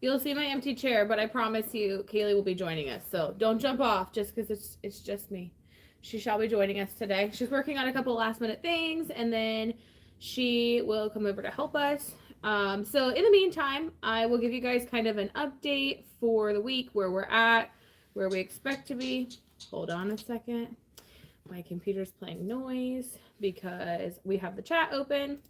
You'll see my empty chair, but I promise you, Cayley will be joining us. So don't jump off just because it's just me. She shall be joining us today. She's working on a couple last minute things, and then she will come over to help us. So in the meantime, I will give you guys kind of an update for the week, where we're at, where we expect to be. Hold on a second. My computer's playing noise because we have the chat open.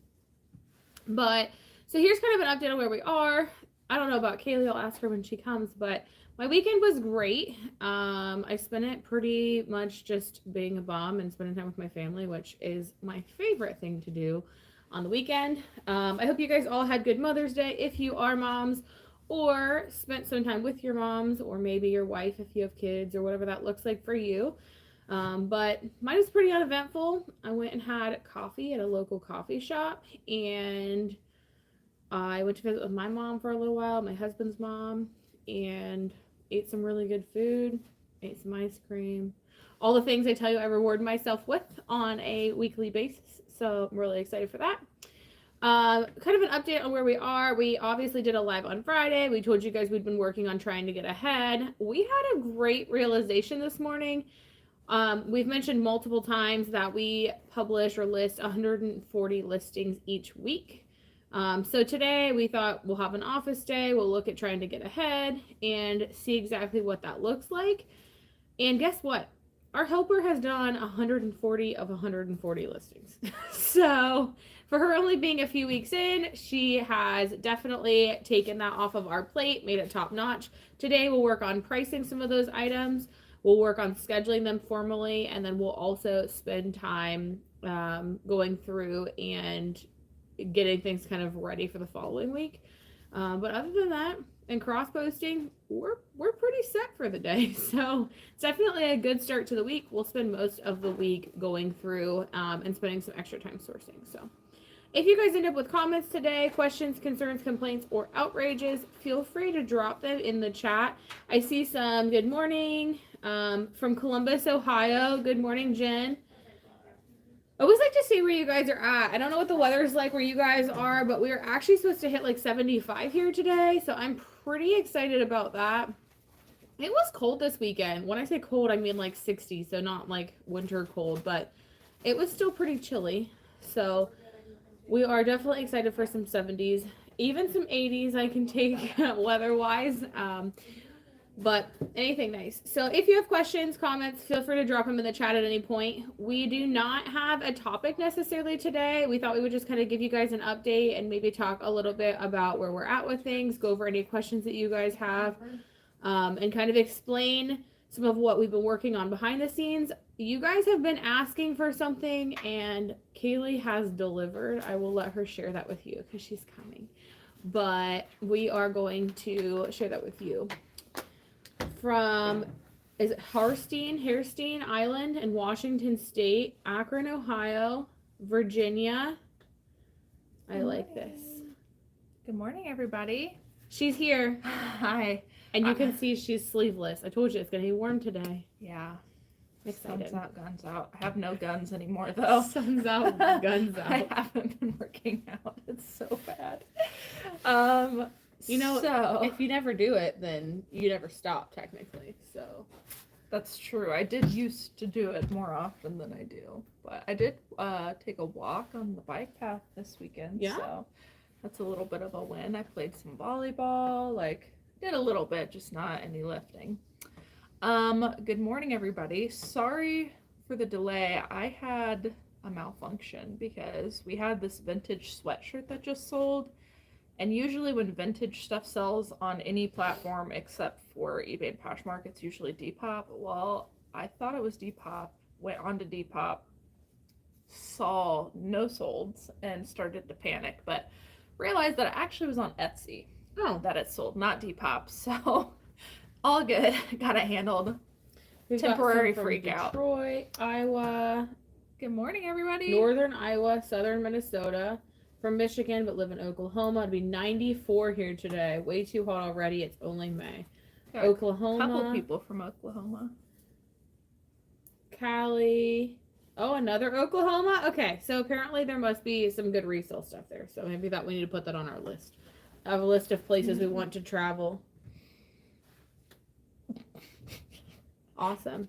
But so here's kind of an update on where we are. I don't know about Cayley. I'll ask her when she comes, but my weekend was great. I spent it pretty much just being a mom and spending time with my family, which is my favorite thing to do on the weekend. I hope you guys all had good Mother's Day if you are moms, or spent some time with your moms, or maybe your wife if you have kids, or whatever that looks like for you. But mine was pretty uneventful. I went and had coffee at a local coffee shop, and I went to visit with my mom for a little while, my husband's mom, and ate some really good food, ate some ice cream, all the things I tell you I reward myself with on a weekly basis. So I'm really excited for that. Kind of an update on where we are. We obviously did a live on Friday. We told you guys we'd been working on trying to get ahead. We had a great realization this morning. We've mentioned multiple times that we publish or list 140 listings each week. So today we thought we'll have an office day. We'll look at trying to get ahead and see exactly what that looks like. And guess what? Our helper has done 140 of 140 listings. So for her only being a few weeks in, she has definitely taken that off of our plate, made it top notch. Today we'll work on pricing some of those items. We'll work on scheduling them formally, and then we'll also spend time going through and getting things kind of ready for the following week. But other than that, and cross-posting, we're pretty set for the day. So it's definitely a good start to the week. We'll spend most of the week going through and spending some extra time sourcing. So if you guys end up with comments today, questions, concerns, complaints, or outrages, feel free to drop them in the chat. I see some good morning from Columbus, Ohio. Good morning, Jen. I always like to see where you guys are at. I don't know what the weather's like where you guys are, but we are actually supposed to hit like 75 here today, so I'm pretty excited about that. It was cold this weekend. When I say cold, I mean like 60, so not like winter cold, but it was still pretty chilly. So we are definitely excited for some 70s, even some 80s I can take weather-wise. But anything nice. So if you have questions, comments, feel free to drop them in the chat at any point. We do not have a topic necessarily today. We thought we would just kind of give you guys an update and maybe talk a little bit about where we're at with things, go over any questions that you guys have, and kind of explain some of what we've been working on behind the scenes. You guys have been asking for something, and Cayley has delivered. I will let her share that with you because she's coming. But we are going to share that with you. From, is it Hairsteen Island in Washington State, Akron, Ohio, Virginia. I like this. Good morning, everybody. She's here. Hi. And you can see she's sleeveless. I told you it's going to be warm today. Yeah. I'm excited. Sun's out, guns out. I have no guns anymore, though. Sun's out, guns out. I haven't been working out. It's so bad. You know, so, if you never do it, then you never stop, technically. So that's true. I did used to do it more often than I do. But I did take a walk on the bike path this weekend. Yeah. So that's a little bit of a win. I played some volleyball. Did a little bit, just not any lifting. Good morning, everybody. Sorry for the delay. I had a malfunction because we had this vintage sweatshirt that just sold. And usually when vintage stuff sells on any platform except for eBay and Poshmark, it's usually Depop. Well, I thought it was Depop, went on to Depop, saw no solds, and started to panic, but realized that it actually was on Etsy that it sold, not Depop. So all good. Got it handled. we've Temporary got some from freak out. Detroit, Iowa, Good morning, everybody. Northern Iowa, Southern Minnesota. From Michigan, but live in Oklahoma. It'll be 94 here today. Way too hot already. It's only May. Got Oklahoma. A couple people from Oklahoma. Cali. Oh, another Oklahoma? Okay, so apparently there must be some good resale stuff there. So maybe we need to put that on our list. I have a list of places we want to travel. Awesome.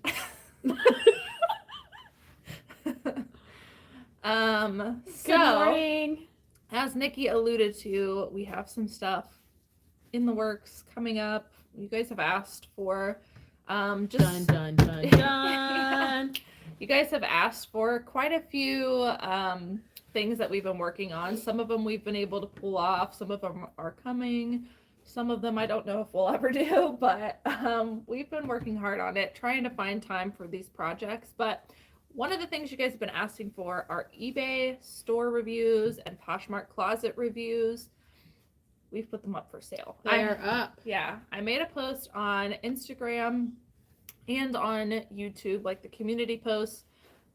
So, Good morning. as Nikki alluded to, we have some stuff in the works coming up. You guys have asked for just Dun. You guys have asked for quite a few things that we've been working on. Some of them we've been able to pull off. Some of them are coming. Some of them I don't know if we'll ever do, but we've been working hard on it, trying to find time for these projects. But one of the things you guys have been asking for are eBay store reviews and Poshmark closet reviews. We've put them up for sale. They're up. Yeah, I made a post on Instagram and on YouTube, like the community posts.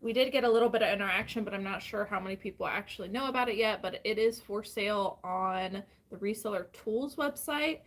We did get a little bit of interaction, but I'm not sure how many people actually know about it yet, but it is for sale on the Reseller Tools website.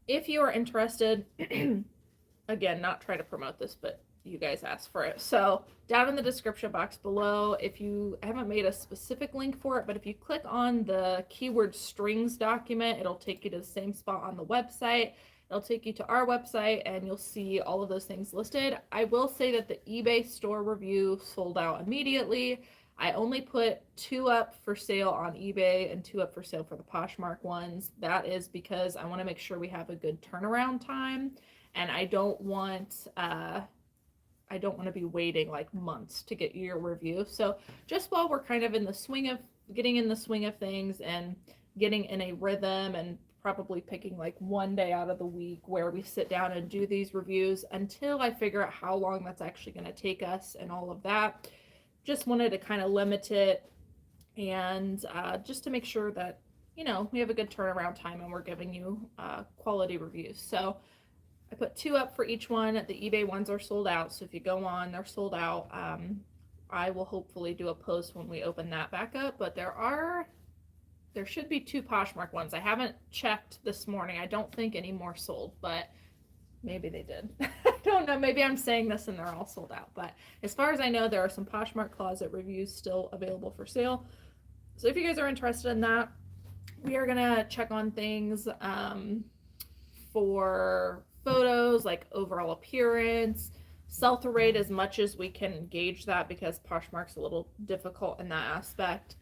If you are interested, again, not try to promote this, but you guys asked for it. So down in the description box below, if you haven't made a specific link for it, but if you click on the keyword strings document, it'll take you to the same spot on the website. It'll take you to our website and you'll see all of those things listed. I will say that the eBay store review sold out immediately. I only put 2 up for sale on eBay and 2 up for sale for the Poshmark ones. That is because I want to make sure we have a good turnaround time, and I don't want to be waiting like months to get your review. So just while we're kind of in the swing of getting in the swing of things and getting in a rhythm, and probably picking like one day out of the week where we sit down and do these reviews until I figure out how long that's actually going to take us and all of that. Just wanted to kind of limit it, and just to make sure that, you know, we have a good turnaround time and we're giving you quality reviews. So I put 2 up for each one. The eBay ones are sold out, so if you go on, they're sold out. I will hopefully do a post when we open that back up, but there should be 2 Poshmark ones. I haven't checked this morning. I don't think any more sold, but maybe they did. I don't know. Maybe I'm saying this and they're all sold out. But as far as I know, there are some Poshmark closet reviews still available for sale. So if you guys are interested in that, we are going to check on things for photos, like overall appearance, sell-through rate, as much as we can gauge that, because Poshmark's a little difficult in that aspect.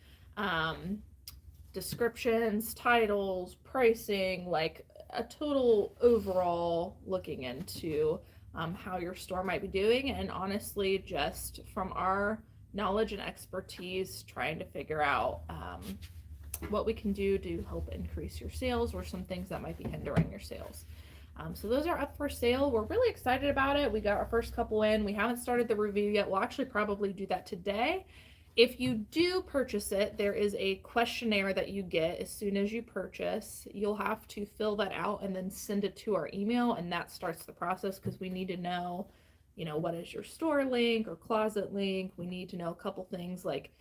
Descriptions, titles, pricing, like a total overall looking into how your store might be doing, and honestly, just from our knowledge and expertise, trying to figure out what we can do to help increase your sales, or some things that might be hindering your sales. So those are up for sale. We're really excited about it. We got our first couple in. We haven't started the review yet. We'll actually probably do that today. If you do purchase it, there is a questionnaire that you get as soon as you purchase. You'll have to fill that out and then send it to our email, and that starts the process, because we need to know, you know, what is your store link or closet link. We need to know a couple things. Like,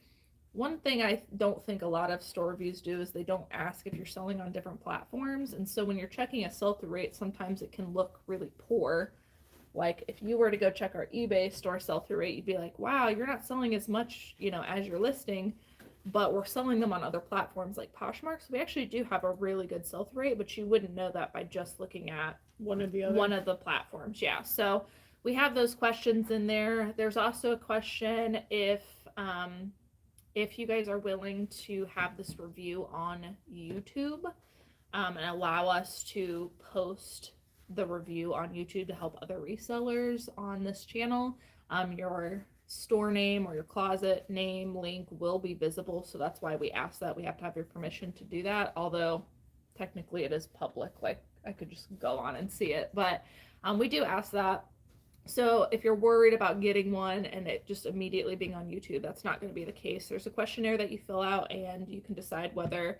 one thing I don't think a lot of store reviews do is they don't ask if you're selling on different platforms, and so when you're checking a sell-through rate, sometimes it can look really poor. Like, if you were to go check our eBay store sell-through rate, you'd be like, wow, you're not selling as much, you know, as you're listing, but we're selling them on other platforms like Poshmark. So we actually do have a really good sell-through rate, but you wouldn't know that by just looking at one of the platforms. Yeah. So we have those questions in there. There's also a question if you guys are willing to have this review on YouTube, and allow us to post the review on YouTube to help other resellers on this channel. Your store name or your closet name link will be visible, so that's why we ask that. We have to have your permission to do that, although technically it is public, like I could just go on and see it, but we do ask that. So if you're worried about getting one and it just immediately being on YouTube, that's not going to be the case. There's a questionnaire that you fill out, and you can decide whether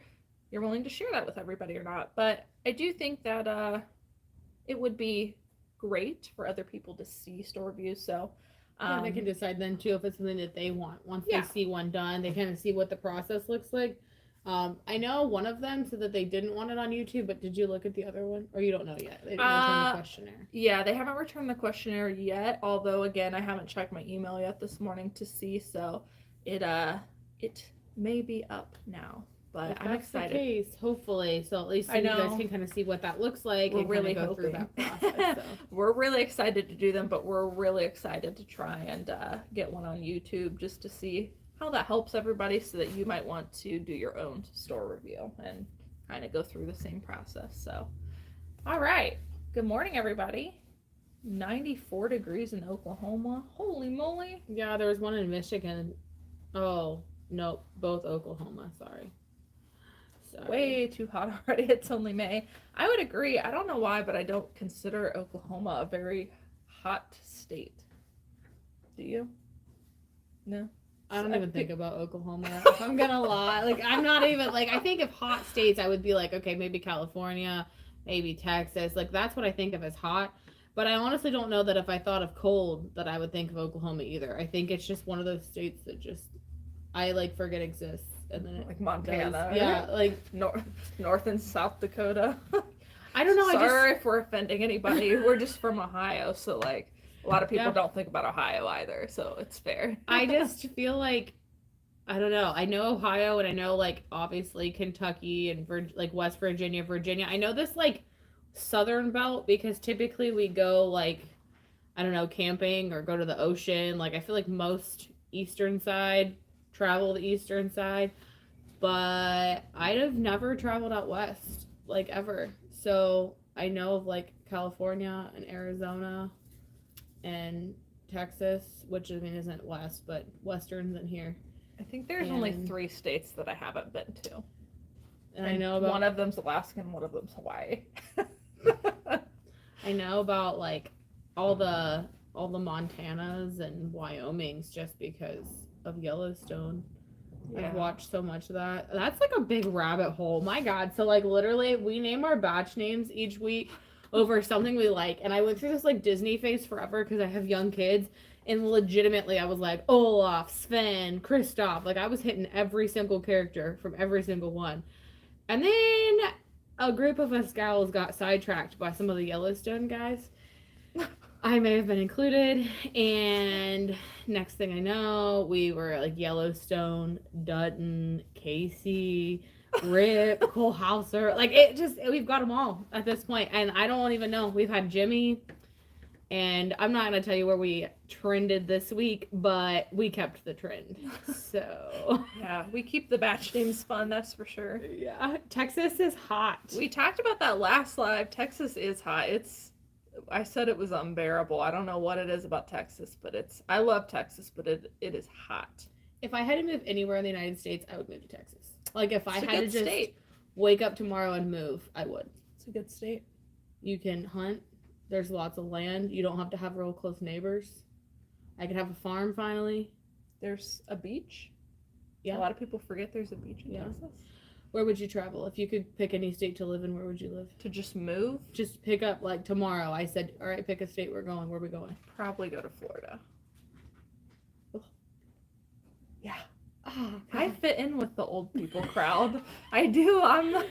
you're willing to share that with everybody or not. But I do think that it would be great for other people to see store reviews. So they can decide then too if it's something that they want. Once they see one done, they kind of see what the process looks like. I know one of them said that they didn't want it on YouTube, but did you look at the other one? Or you don't know yet? They didn't return the questionnaire. Yeah, they haven't returned the questionnaire yet, although again, I haven't checked my email yet this morning to see, so it may be up now. but If I'm that's excited. the case, hopefully. So at least I you guys know. can kind of see what that looks like We're and really kind of go through hoping. that process. So. We're really excited to do them, but we're really excited to try and get one on YouTube just to see how that helps everybody, so that you might want to do your own store review and kind of go through the same process. So, all right. Good morning, everybody. 94 degrees in Oklahoma. Holy moly. Yeah, there was one in Michigan. Oh, nope. Both Oklahoma. Sorry. Way too hot already. It's only May. I would agree. I don't know why, but I don't consider Oklahoma a very hot state. Do you? No? I don't even think about Oklahoma. If I'm gonna lie, like I'm not even like I think of hot states, I would be like, okay, maybe California, maybe Texas. Like that's what I think of as hot. But I honestly don't know that if I thought of cold, that I would think of Oklahoma either. I think it's just one of those states that just I like forget exists, and then it Like Montana. does. Yeah, like North and South Dakota. I don't know. Sorry if we're offending anybody. We're just from Ohio, so like a lot of people don't think about Ohio either, so it's fair. I just feel like I don't know. I know Ohio, and I know like obviously Kentucky and like West Virginia, Virginia. I know this like southern belt because typically we go like I don't know, camping or go to the ocean. Like I feel like most eastern side travel the eastern side, but I'd have never traveled out west like ever. So I know of like California and Arizona and Texas, which I mean isn't west, but western than here. I think there's only 3 states that I haven't been to. And I know about one of them's Alaska and one of them's Hawaii. I know about like all the Montanas and Wyomings just because of Yellowstone. Yeah. I've watched so much of that. That's like a big rabbit hole. My God. So like literally we name our batch names each week over something we like. And I went through this like Disney phase forever because I have young kids. And legitimately I was like Olaf, Sven, Kristoff. Like I was hitting every single character from every single one. And then a group of us gals got sidetracked by some of the Yellowstone guys. I may have been included, and next thing I know, we were like Yellowstone, Dutton, Casey, Rip, Cole Hauser. Like it just, we've got them all at this point, and I don't even know. We've had Jimmy, and I'm not gonna tell you where we trended this week, but we kept the trend. So yeah, we keep the batch names fun, that's for sure. Yeah, Texas is hot. We talked about that last live. Texas is hot. I said it was unbearable. I don't know what it is about Texas, but I love Texas, but it is hot. If I had to move anywhere in the United States, I would move to Texas. Like if I It's a had to good just state. wake up tomorrow and move, I would. It's a good state. You can hunt. There's lots of land. You don't have to have real close neighbors. I could have a farm finally. There's a beach. Yeah. A lot of people forget there's a beach in Texas. Where would you travel? If you could pick any state to live in, where would you live? To just move? Just pick up, like, tomorrow. I said, all right, pick a state we're going. Where are we going? Probably go to Florida. Oh. Yeah. Oh, I fit in with the old people crowd. I do. I'm the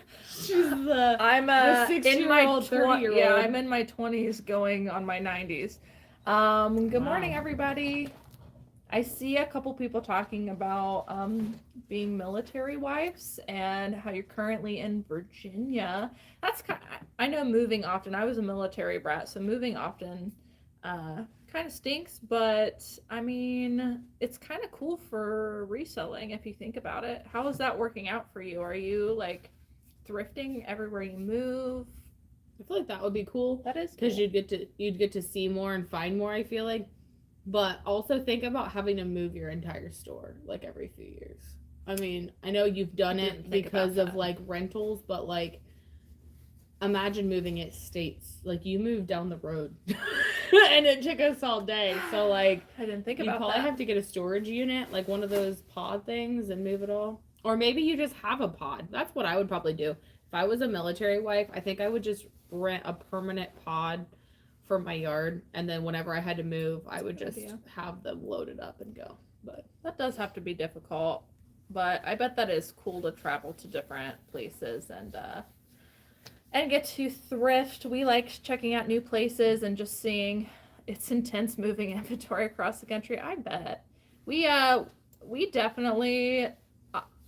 in my 30-year-old. Yeah, I'm in my 20s going on my 90s. Good morning, everybody. I see a couple people talking about being military wives and how you're currently in Virginia. I know moving often. I was a military brat, so moving often kind of stinks, but I mean, it's kind of cool for reselling if you think about it. How is that working out for you? Are you like thrifting everywhere you move? I feel like that would be cool. That is because cool. you'd get to see more and find more, I feel like. But also think about having to move your entire store like every few years. I mean, I know you've done it because of like rentals, but like imagine moving it states. Like you moved down the road and it took us all day. So like I didn't think you about probably that. have to get a storage unit, like one of those pod things, and move it all. Or maybe you just have a pod. That's what I would probably do. If I was a military wife, I think I would just rent a permanent pod for my yard, and then whenever I had to move, I would just have them loaded up and go. But that does have to be difficult, but I bet that is cool to travel to different places and get to thrift. We like checking out new places and just seeing. It's intense moving inventory across the country. I bet we definitely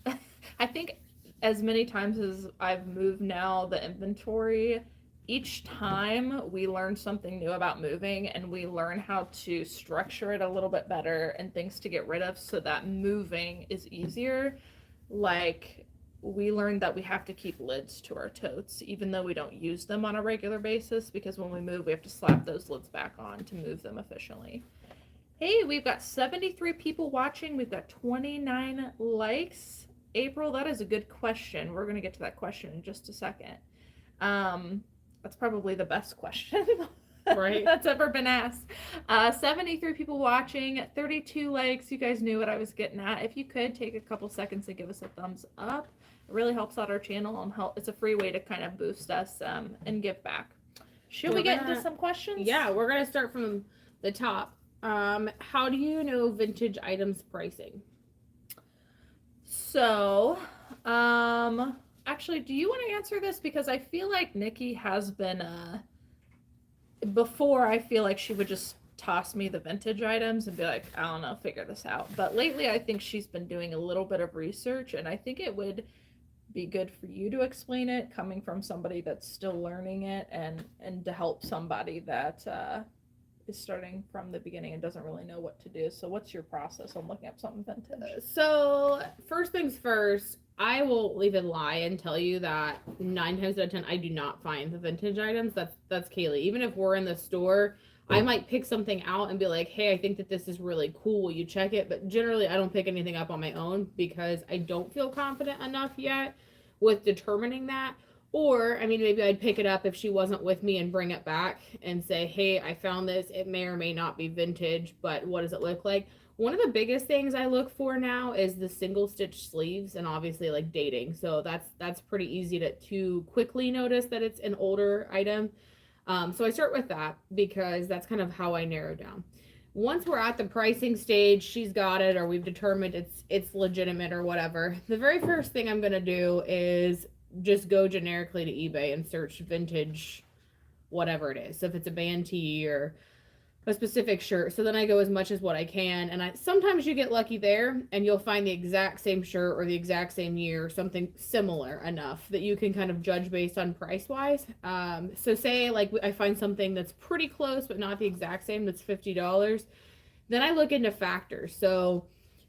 I think as many times as I've moved now the inventory, each time we learn something new about moving, and we learn how to structure it a little bit better and things to get rid of so that moving is easier. Like, we learned that we have to keep lids to our totes, even though we don't use them on a regular basis, because when we move, we have to slap those lids back on to move them efficiently. Hey, we've got 73 people watching. We've got 29 likes. April, that is a good question. We're going to get to that question in just a second. That's probably the best question right that's ever been asked. 73 people watching, 32 likes. You guys knew what I was getting at. If you could take a couple seconds to give us a thumbs up, it really helps out our channel and it's a free way to kind of boost us and give back. Should we get into some questions? Yeah, we're gonna start from the top. How do you know vintage items pricing? So, actually, do you want to answer this? Because I feel like Nikki has been, before I feel like she would just toss me the vintage items and be like, I don't know, figure this out. But lately I think she's been doing a little bit of research, and I think it would be good for you to explain it coming from somebody that's still learning it, and to help somebody that, is starting from the beginning and doesn't really know what to do. So what's your process on looking up something vintage? So first things first, I will even lie and tell you that 9 times out of 10 I do not find the vintage items. That's Cayley. Even if we're in the store, I might pick something out and be like, hey, I think that this is really cool, will you check it? But generally I don't pick anything up on my own because I don't feel confident enough yet with determining that. Or, I mean, maybe I'd pick it up if she wasn't with me and bring it back and say, hey, I found this. It may or may not be vintage, but what does it look like? One of the biggest things I look for now is the single stitch sleeves, and obviously like dating. So that's pretty easy to quickly notice that it's an older item. So I start with that because that's kind of how I narrow down. Once we're at the pricing stage, she's got it, or we've determined it's legitimate or whatever. The very first thing I'm going to do is just go generically to eBay and search vintage, whatever it is. So if it's a band tee or a specific shirt, so then I go as much as what I can, and sometimes you get lucky there and you'll find the exact same shirt or the exact same year, something similar enough that you can kind of judge based on price wise. So say like I find something that's pretty close but not the exact same, that's $50, then I look into factors. So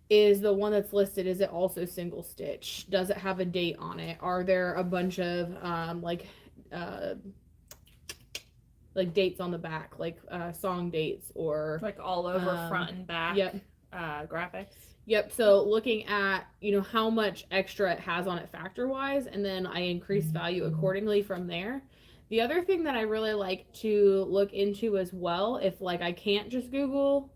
is the one that's listed, is it also single stitch? Does it have a date on it? Are there a bunch of like dates on the back, like song dates, or like all over front and back? Yep. Graphics. Yep. So looking at, how much extra it has on it factor wise, and then I increase value accordingly from there. The other thing that I really like to look into as well, if like I can't just Google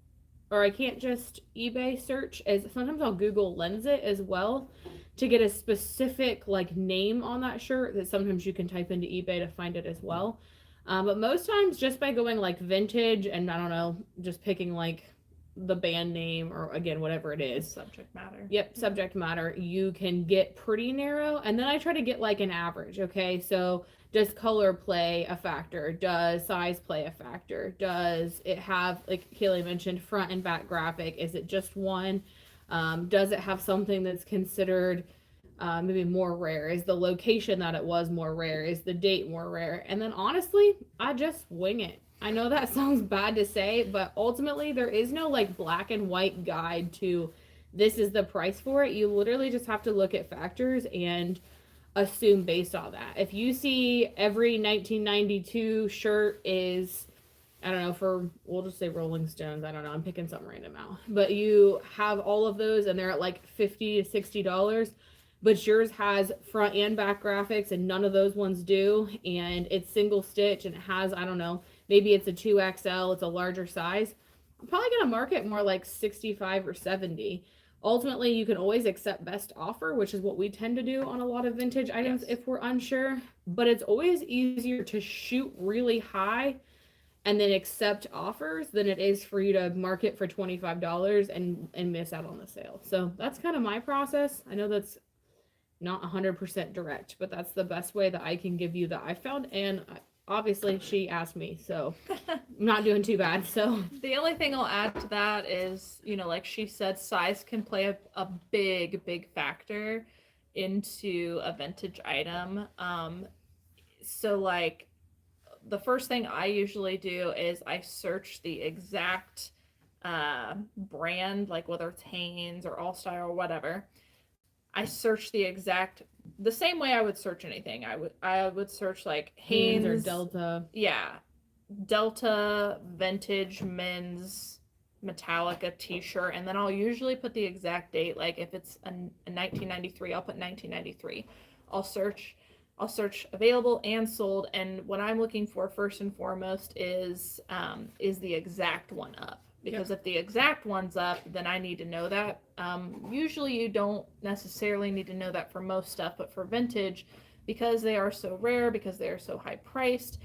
or I can't just eBay search, is sometimes I'll Google lens it as well to get a specific like name on that shirt that sometimes you can type into eBay to find it as well. But most times just by going like vintage and I don't know, just picking like the band name or again, whatever it is. Subject matter. Yep, subject matter. You can get pretty narrow. And then I try to get like an average. Okay, so does color play a factor? Does size play a factor? Does it have, like Cayley mentioned, front and back graphic? Is it just one? Does it have something that's considered maybe more rare? Is the location that it was more rare? Is the date more rare? And then honestly, I just wing it. I know that sounds bad to say, but ultimately there is no like black and white guide to this is the price for it. You literally just have to look at factors and assume based on that. If you see every 1992 shirt is, I don't know, we'll just say Rolling Stones, I don't know, I'm picking some random out, but you have all of those and they're at like $50 to $60, but yours has front and back graphics and none of those ones do, and it's single stitch and it has, I don't know, maybe it's a 2XL, it's a larger size, I'm probably going to mark it more like 65 or 70. Ultimately, you can always accept best offer, which is what we tend to do on a lot of vintage items if we're unsure, but it's always easier to shoot really high and then accept offers than it is for you to mark it for $25 and miss out on the sale. So that's kind of my process. I know that's not 100% direct, but that's the best way that I can give you that I found. And obviously she asked me, so I'm not doing too bad. So the only thing I'll add to that is, like she said, size can play a big factor. into a vintage item. So like the first thing I usually do is I search the exact brand, like whether it's Hanes or All Style or whatever. I search the same way I would search anything. I would search like Hanes or Hanes, Delta. yeah, Delta vintage men's Metallica t-shirt, and then I'll usually put the exact date. Like if it's a 1993, I'll put 1993. I'll search I'll search available and sold, and what I'm looking for first and foremost is the exact one up. Because if the exact one's up, then I need to know that. Usually you don't necessarily need to know that for most stuff, but for vintage, because they are so rare, because they are so high priced,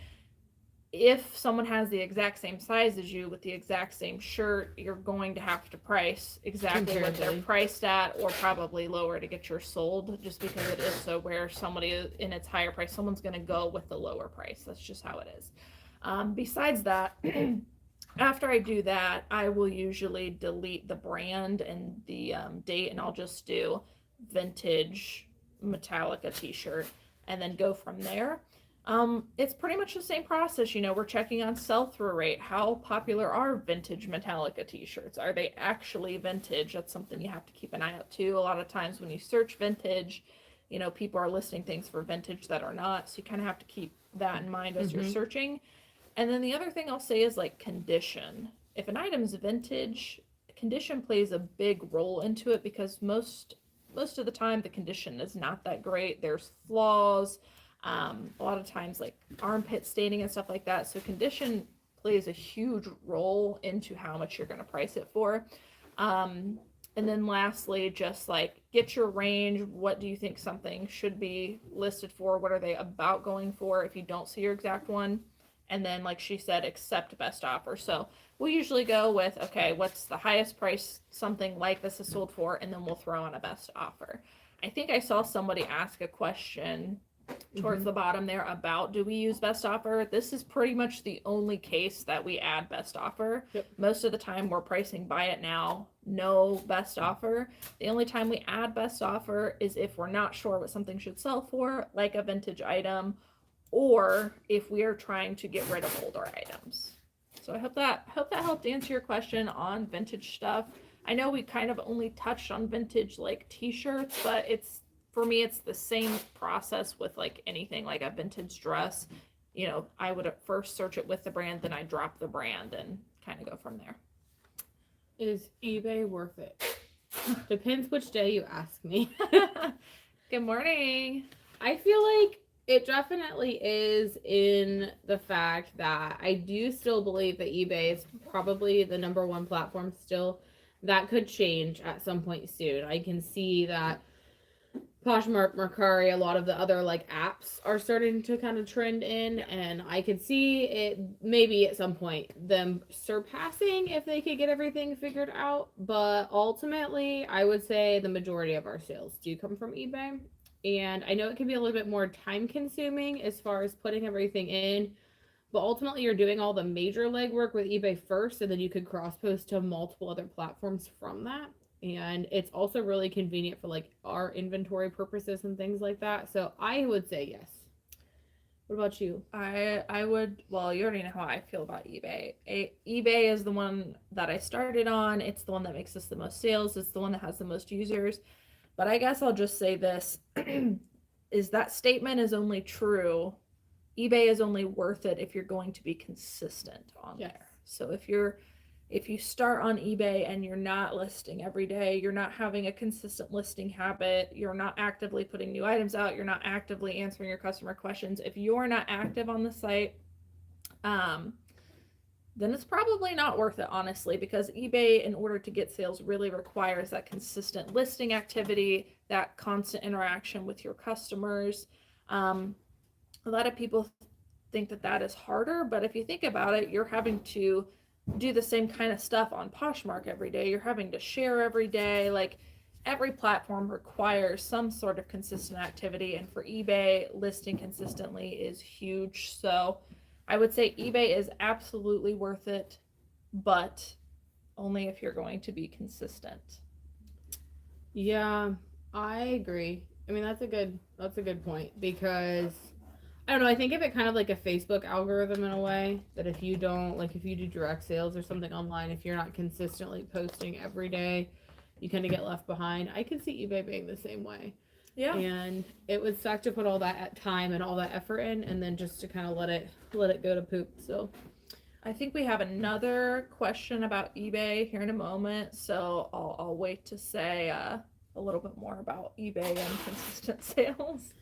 if someone has the exact same size as you with the exact same shirt, you're going to have to price exactly what they're priced at, or probably lower to get yours sold, just because it is so rare. Somebody in its higher price, someone's going to go with the lower price. That's just how it is. Besides that, after I do that, I will usually delete the brand and the date, and I'll just do vintage Metallica t-shirt and then go from there. It's pretty much the same process. We're checking on sell-through rate. How popular are vintage Metallica t-shirts? Are they actually vintage? That's something you have to keep an eye out too. A lot of times when you search vintage, people are listing things for vintage that are not. So you kind of have to keep that in mind as you're searching. And then the other thing I'll say is like condition. If an item's vintage, condition plays a big role into it, because most of the time the condition is not that great. There's flaws. A lot of times like armpit staining and stuff like that. So condition plays a huge role into how much you're going to price it for. And then lastly, just like get your range. What do you think something should be listed for? What are they about going for if you don't see your exact one? And then, like she said, accept best offer. So we usually go with, okay, what's the highest price something like this is sold for? And then we'll throw on a best offer. I think I saw somebody ask a question towards the bottom there about, do we use best offer? This is pretty much the only case that we add best offer. Most of the time we're pricing buy it now, no best offer. The only time we add best offer is if we're not sure what something should sell for, like a vintage item, or if we are trying to get rid of older items. So I hope that helped answer your question on vintage stuff. I know we kind of only touched on vintage like t-shirts, but for me, it's the same process with like anything, like a vintage dress. I would at first search it with the brand, then I drop the brand and kind of go from there. Is eBay worth it? Depends which day you ask me. Good morning. I feel like it definitely is, in the fact that I do still believe that eBay is probably the number one platform still. That could change at some point soon. I can see that Poshmark, Mercari, a lot of the other like apps are starting to kind of trend in, and I could see it maybe at some point them surpassing if they could get everything figured out. But ultimately, I would say the majority of our sales do come from eBay. And I know it can be a little bit more time consuming as far as putting everything in, but ultimately you're doing all the major legwork with eBay first, and then you could cross post to multiple other platforms from that. And it's also really convenient for like our inventory purposes and things like that. So I would say yes. What about you? I would, well, you already know how I feel about eBay. eBay is the one that I started on. It's the one that makes us the most sales. It's the one that has the most users. But I guess I'll just say this, is that statement is only true. eBay is only worth it if you're going to be consistent on there. So if you start on eBay and you're not listing every day, you're not having a consistent listing habit, you're not actively putting new items out, you're not actively answering your customer questions, if you're not active on the site, then it's probably not worth it, honestly, because eBay, in order to get sales, really requires that consistent listing activity, that constant interaction with your customers. A lot of people think that is harder, but if you think about it, you're having to do the same kind of stuff on Poshmark every day. You're having to share every day. Like, every platform requires some sort of consistent activity, and for eBay, listing consistently is huge. So I would say eBay is absolutely worth it, but only if you're going to be consistent. Yeah, I agree. I mean, that's a good point because I don't know. I think of it kind of like a Facebook algorithm in a way that if you don't like if you do direct sales or something online, if you're not consistently posting every day, you kind of get left behind. I can see eBay being the same way. Yeah. And it would suck to put all that time and all that effort in and then just to kind of let it go to poop. So I think we have another question about eBay here in a moment, so I'll wait to say a little bit more about eBay and consistent sales.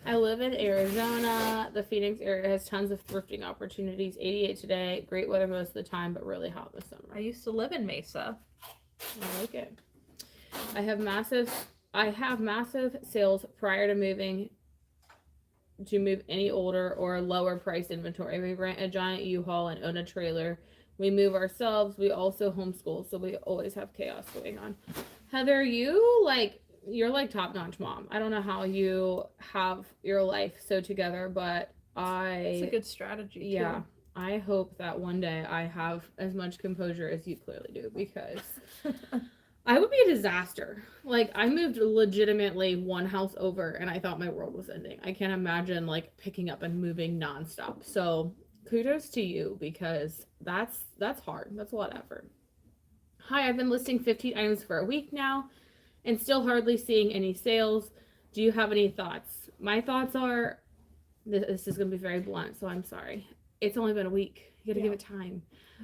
I live in Arizona. The Phoenix area has tons of thrifting opportunities. 88 today. Great weather most of the time, but really hot this summer. I used to live in Mesa. I like it. I have massive sales prior to moving to move any older or lower priced inventory. We rent a giant U-Haul and own a trailer. We move ourselves. We also homeschool, so we always have chaos going on. Heather, you're like top-notch mom. I don't know how you have your life so together, but It's a good strategy too. Yeah. I hope that one day I have as much composure as you clearly do because I would be a disaster. Like, I moved legitimately one house over and I thought my world was ending. I can't imagine like picking up and moving nonstop. So kudos to you because that's hard. That's a lot of effort. Hi, I've been listing 15 items for a week now and still hardly seeing any sales. Do you have any thoughts? My thoughts are, this is going to be very blunt, so I'm sorry. It's only been a week. You got to give it time.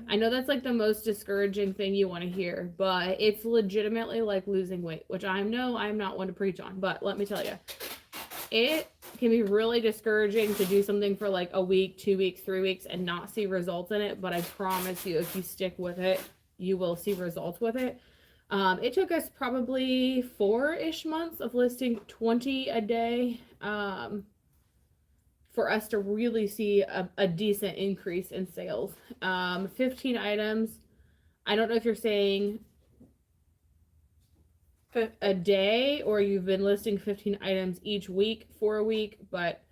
I know that's like the most discouraging thing you want to hear, but it's legitimately like losing weight, which I'm not one to preach on, but let me tell you, it can be really discouraging to do something for like a week, 2 weeks, 3 weeks and not see results in it. But I promise you, if you stick with it, you will see results with it. It took us probably 4-ish months of listing 20 a day. For us to really see a decent increase in sales. 15 items. I don't know if you're saying a day or you've been listing 15 items each week for a week, but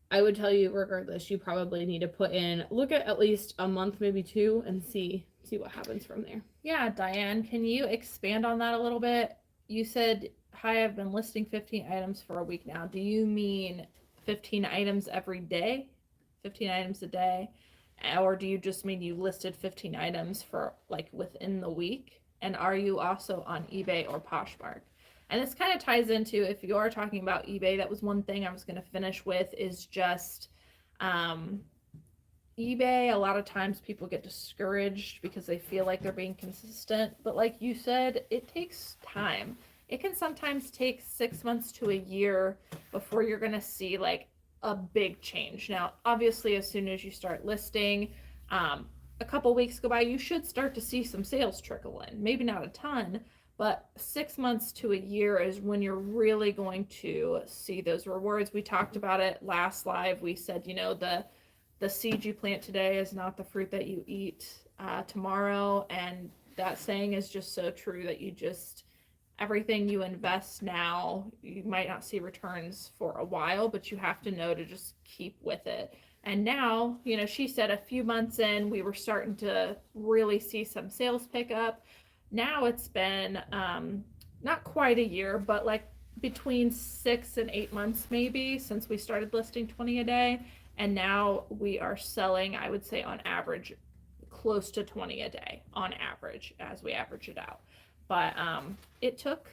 I would tell you regardless, you probably need to look at least a month, maybe 2, and see what happens from there. Yeah, Diane, can you expand on that a little bit? You said, hi, I've been listing 15 items for a week now. Do you mean 15 items every day, 15 items a day, or do you just mean you listed 15 items for like within the week? And are you also on eBay or Poshmark? And this kind of ties into, if you are talking about eBay, that was one thing I was going to finish with, is just eBay. A lot of times people get discouraged because they feel like they're being consistent, but like you said, it takes time. It can sometimes take 6 months to a year before you're going to see like a big change. Now, obviously, as soon as you start listing, a couple weeks go by, you should start to see some sales trickle in. Maybe not a ton, but 6 months to a year is when you're really going to see those rewards. We talked about it last live. We said, the seed you plant today is not the fruit that you eat tomorrow. And that saying is just so true, that everything you invest now, you might not see returns for a while, but you have to know to just keep with it. And now, she said a few months in, we were starting to really see some sales pick up. Now it's been not quite a year, but like between 6 and 8 months maybe since we started listing 20 a day. And now we are selling, I would say on average, close to 20 a day on average as we average it out. But it took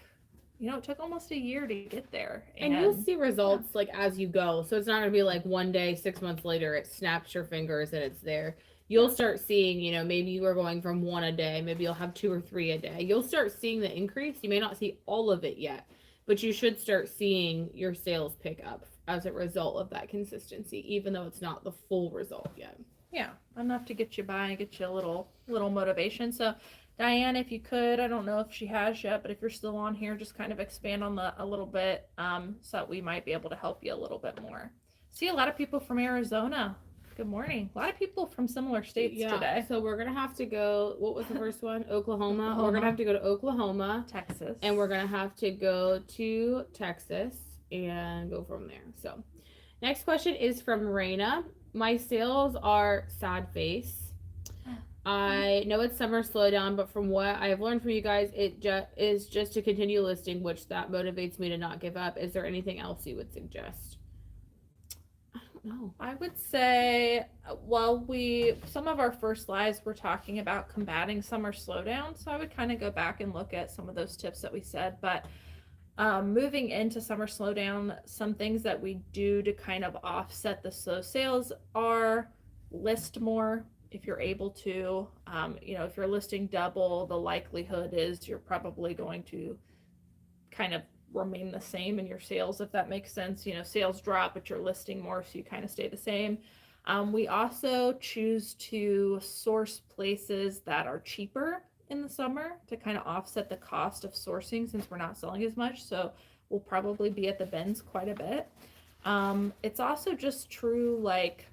almost a year to get there. And you'll see results like as you go. So it's not going to be like one day, 6 months later, it snaps your fingers and it's there. You'll start seeing, maybe you are going from 1 a day. Maybe you'll have 2 or 3 a day. You'll start seeing the increase. You may not see all of it yet, but you should start seeing your sales pick up as a result of that consistency, even though it's not the full result yet. Yeah, enough to get you by and get you a little motivation. So Diane, if you could, I don't know if she has yet, but if you're still on here, just kind of expand on that a little bit, so that we might be able to help you a little bit more. See a lot of people from Arizona. Good morning. A lot of people from similar states today. So we're going to have to go, what was the first one? Oklahoma. We're going to have to go to Oklahoma. Texas. And we're going to have to go to Texas and go from there. So next question is from Raina. My sales are sad face. I know it's summer slowdown, but from what I've learned from you guys, it is just to continue listing, which that motivates me to not give up. Is there anything else you would suggest? I don't know. I would say, well, some of our first lives were talking about combating summer slowdown, so I would kind of go back and look at some of those tips that we said. But moving into summer slowdown, some things that we do to kind of offset the slow sales are list more if you're able to. If you're listing double, the likelihood is you're probably going to kind of remain the same in your sales, if that makes sense. Sales drop, but you're listing more, so you kind of stay the same. We also choose to source places that are cheaper in the summer to kind of offset the cost of sourcing, since we're not selling as much. So we'll probably be at the bins quite a bit. It's also just true, like,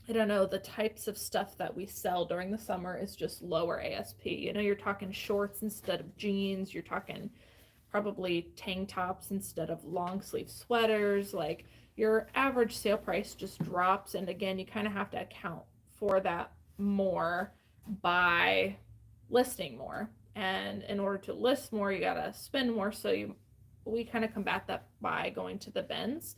I don't know, the types of stuff that we sell during the summer is just lower ASP. You're talking shorts instead of jeans. You're talking probably tank tops instead of long sleeve sweaters. Like, your average sale price just drops. And again, you kind of have to account for that more by listing more. And in order to list more, you gotta spend more. So we kind of combat that by going to the bins.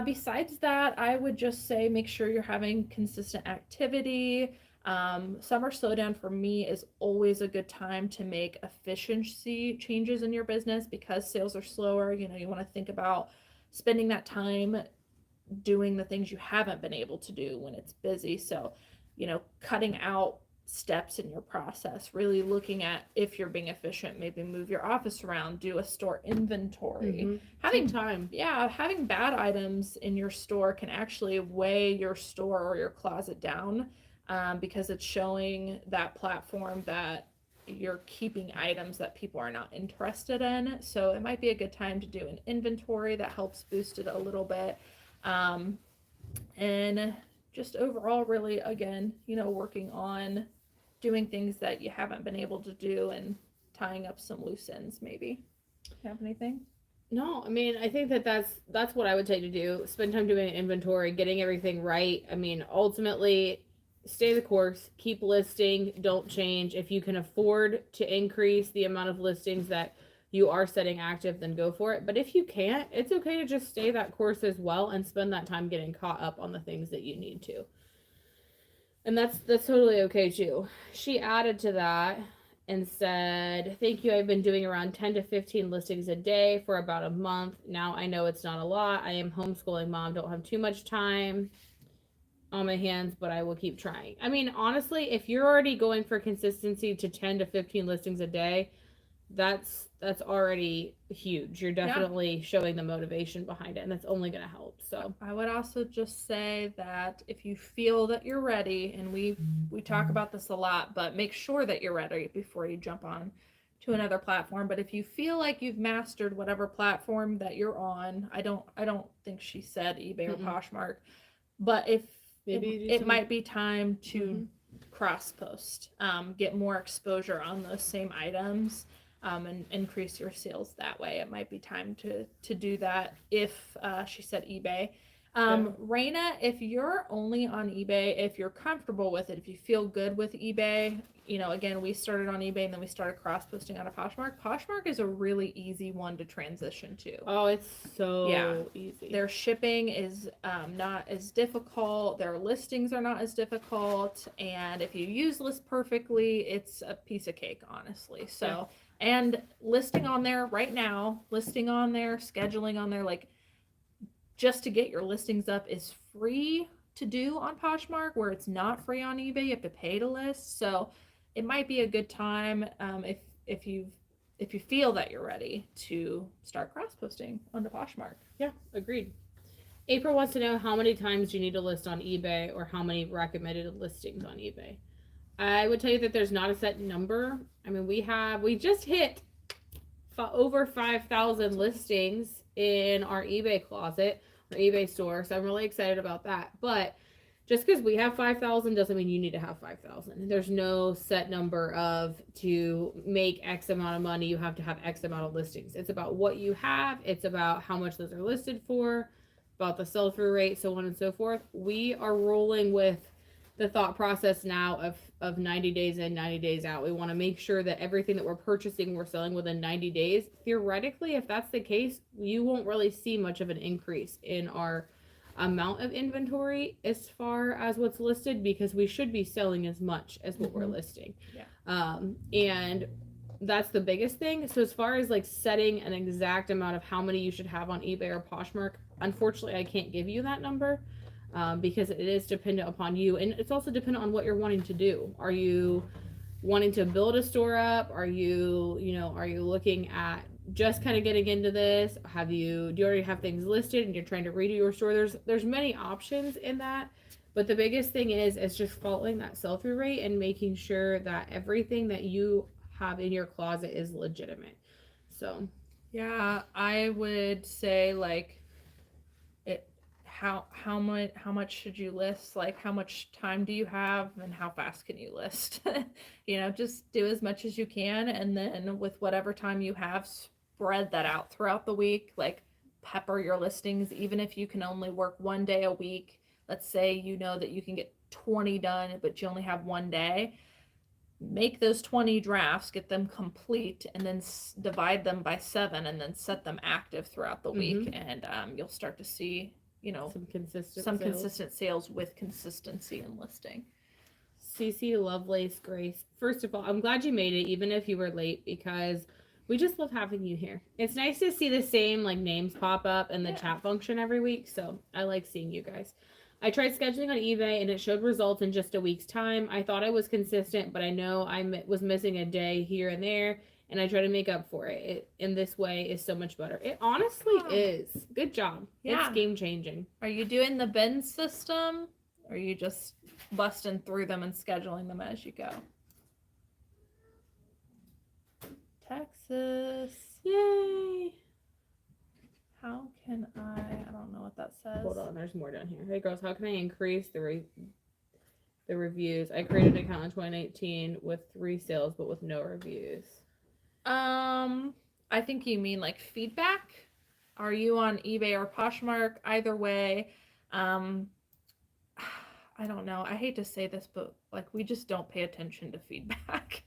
Besides that, I would just say make sure you're having consistent activity. Summer slowdown for me is always a good time to make efficiency changes in your business, because sales are slower. You want to think about spending that time doing the things you haven't been able to do when it's busy. So, cutting out steps in your process, really looking at if you're being efficient, maybe move your office around, do a store inventory. Having bad items in your store can actually weigh your store or your closet down, because it's showing that platform that you're keeping items that people are not interested in. So it might be a good time to do an inventory that helps boost it a little bit. And just overall, really, again, working on doing things that you haven't been able to do and tying up some loose ends, maybe. You have anything? No, I mean, I think that's what I would say to do. Spend time doing an inventory, getting everything right. I mean, ultimately, stay the course, keep listing, don't change. If you can afford to increase the amount of listings that you are setting active, then go for it. But if you can't, it's okay to just stay that course as well and spend that time getting caught up on the things that you need to. And that's totally okay too. She added to that and said, thank you. I've been doing around 10 to 15 listings a day for about a month. Now I know it's not a lot. I am homeschooling mom. Don't have too much time on my hands, but I will keep trying. I mean, honestly, if you're already going for consistency to 10 to 15 listings a day, that's already huge. You're definitely showing the motivation behind it, and that's only going to help. So I would also just say that if you feel that you're ready, and we talk about this a lot, but make sure that you're ready before you jump on to another platform. But if you feel like you've mastered whatever platform that you're on, I don't think she said eBay or Poshmark, but if maybe it might be time to cross post, get more exposure on those same items, and increase your sales that way. It might be time to do that. If she said eBay. Raina, if you're only on eBay, if you're comfortable with it, if you feel good with eBay, again, we started on eBay and then we started cross posting on a Poshmark. Poshmark is a really easy one to transition to. Oh, it's so easy. Their shipping is not as difficult. Their listings are not as difficult. And if you use list perfectly, it's a piece of cake, honestly. So, and listing on there right now, listing on there, scheduling on there, like, just to get your listings up is free to do on Poshmark, where it's not free on eBay. You have to pay to list. So it might be a good time, if you feel that you're ready to start cross posting onto Poshmark. Yeah, agreed. April wants to know how many times you need to list on eBay, or how many recommended listings on eBay. I would tell you that there's not a set number. I mean, we just hit over 5,000 listings in our eBay closet or eBay store, so I'm really excited about that. But just because we have 5,000 doesn't mean you need to have 5,000. There's no set number of, to make X amount of money, you have to have X amount of listings. It's about what you have. It's about how much those are listed for, about the sell-through rate, so on and so forth. We are rolling with the thought process now of 90 days in, 90 days out. We want to make sure that everything that we're purchasing, we're selling within 90 days. Theoretically, if that's the case, you won't really see much of an increase in our amount of inventory as far as what's listed, because we should be selling as much as what we're listing. And that's the biggest thing. So as far as like setting an exact amount of how many you should have on eBay or Poshmark, unfortunately I can't give you that number, because it is dependent upon you, and it's also dependent on what you're wanting to do. Are you wanting to build a store up? Are you looking at just kind of getting into this? Do you already have things listed and you're trying to redo your store? There's many options in that, but the biggest thing is just following that sell-through rate and making sure that everything that you have in your closet is legitimate. So yeah, I would say like how much should you list? Like how much time do you have and how fast can you list? Just do as much as you can, and then with whatever time you have, spread that out throughout the week. Like pepper your listings, even if you can only work 1 day a week. Let's say you know that you can get 20 done, but you only have 1 day. Make those 20 drafts, get them complete, and then divide them by 7, and then set them active throughout the week, and you'll start to see, some consistent sales with consistency in listing. CC Lovelace Grace, first of all, I'm glad you made it, even if you were late, because we just love having you here. It's nice to see the same like names pop up in the chat function every week, so I like seeing you guys. I tried scheduling on eBay and it showed results in just a week's time. I thought I was consistent, but I know I was missing a day here and there, and I try to make up for it. It in this way is so much better. It honestly is. Good job. Yeah. It's game changing. Are you doing the bin system, or are you just busting through them and scheduling them as you go? Texas. Yay. How can I don't know what that says. Hold on, there's more down here. Hey girls, how can I increase the reviews? I created an account in 2018 with 3 sales, but with no reviews. I think you mean like feedback. Are you on eBay or Poshmark? Either way, I don't know. I hate to say this, but like we just don't pay attention to feedback.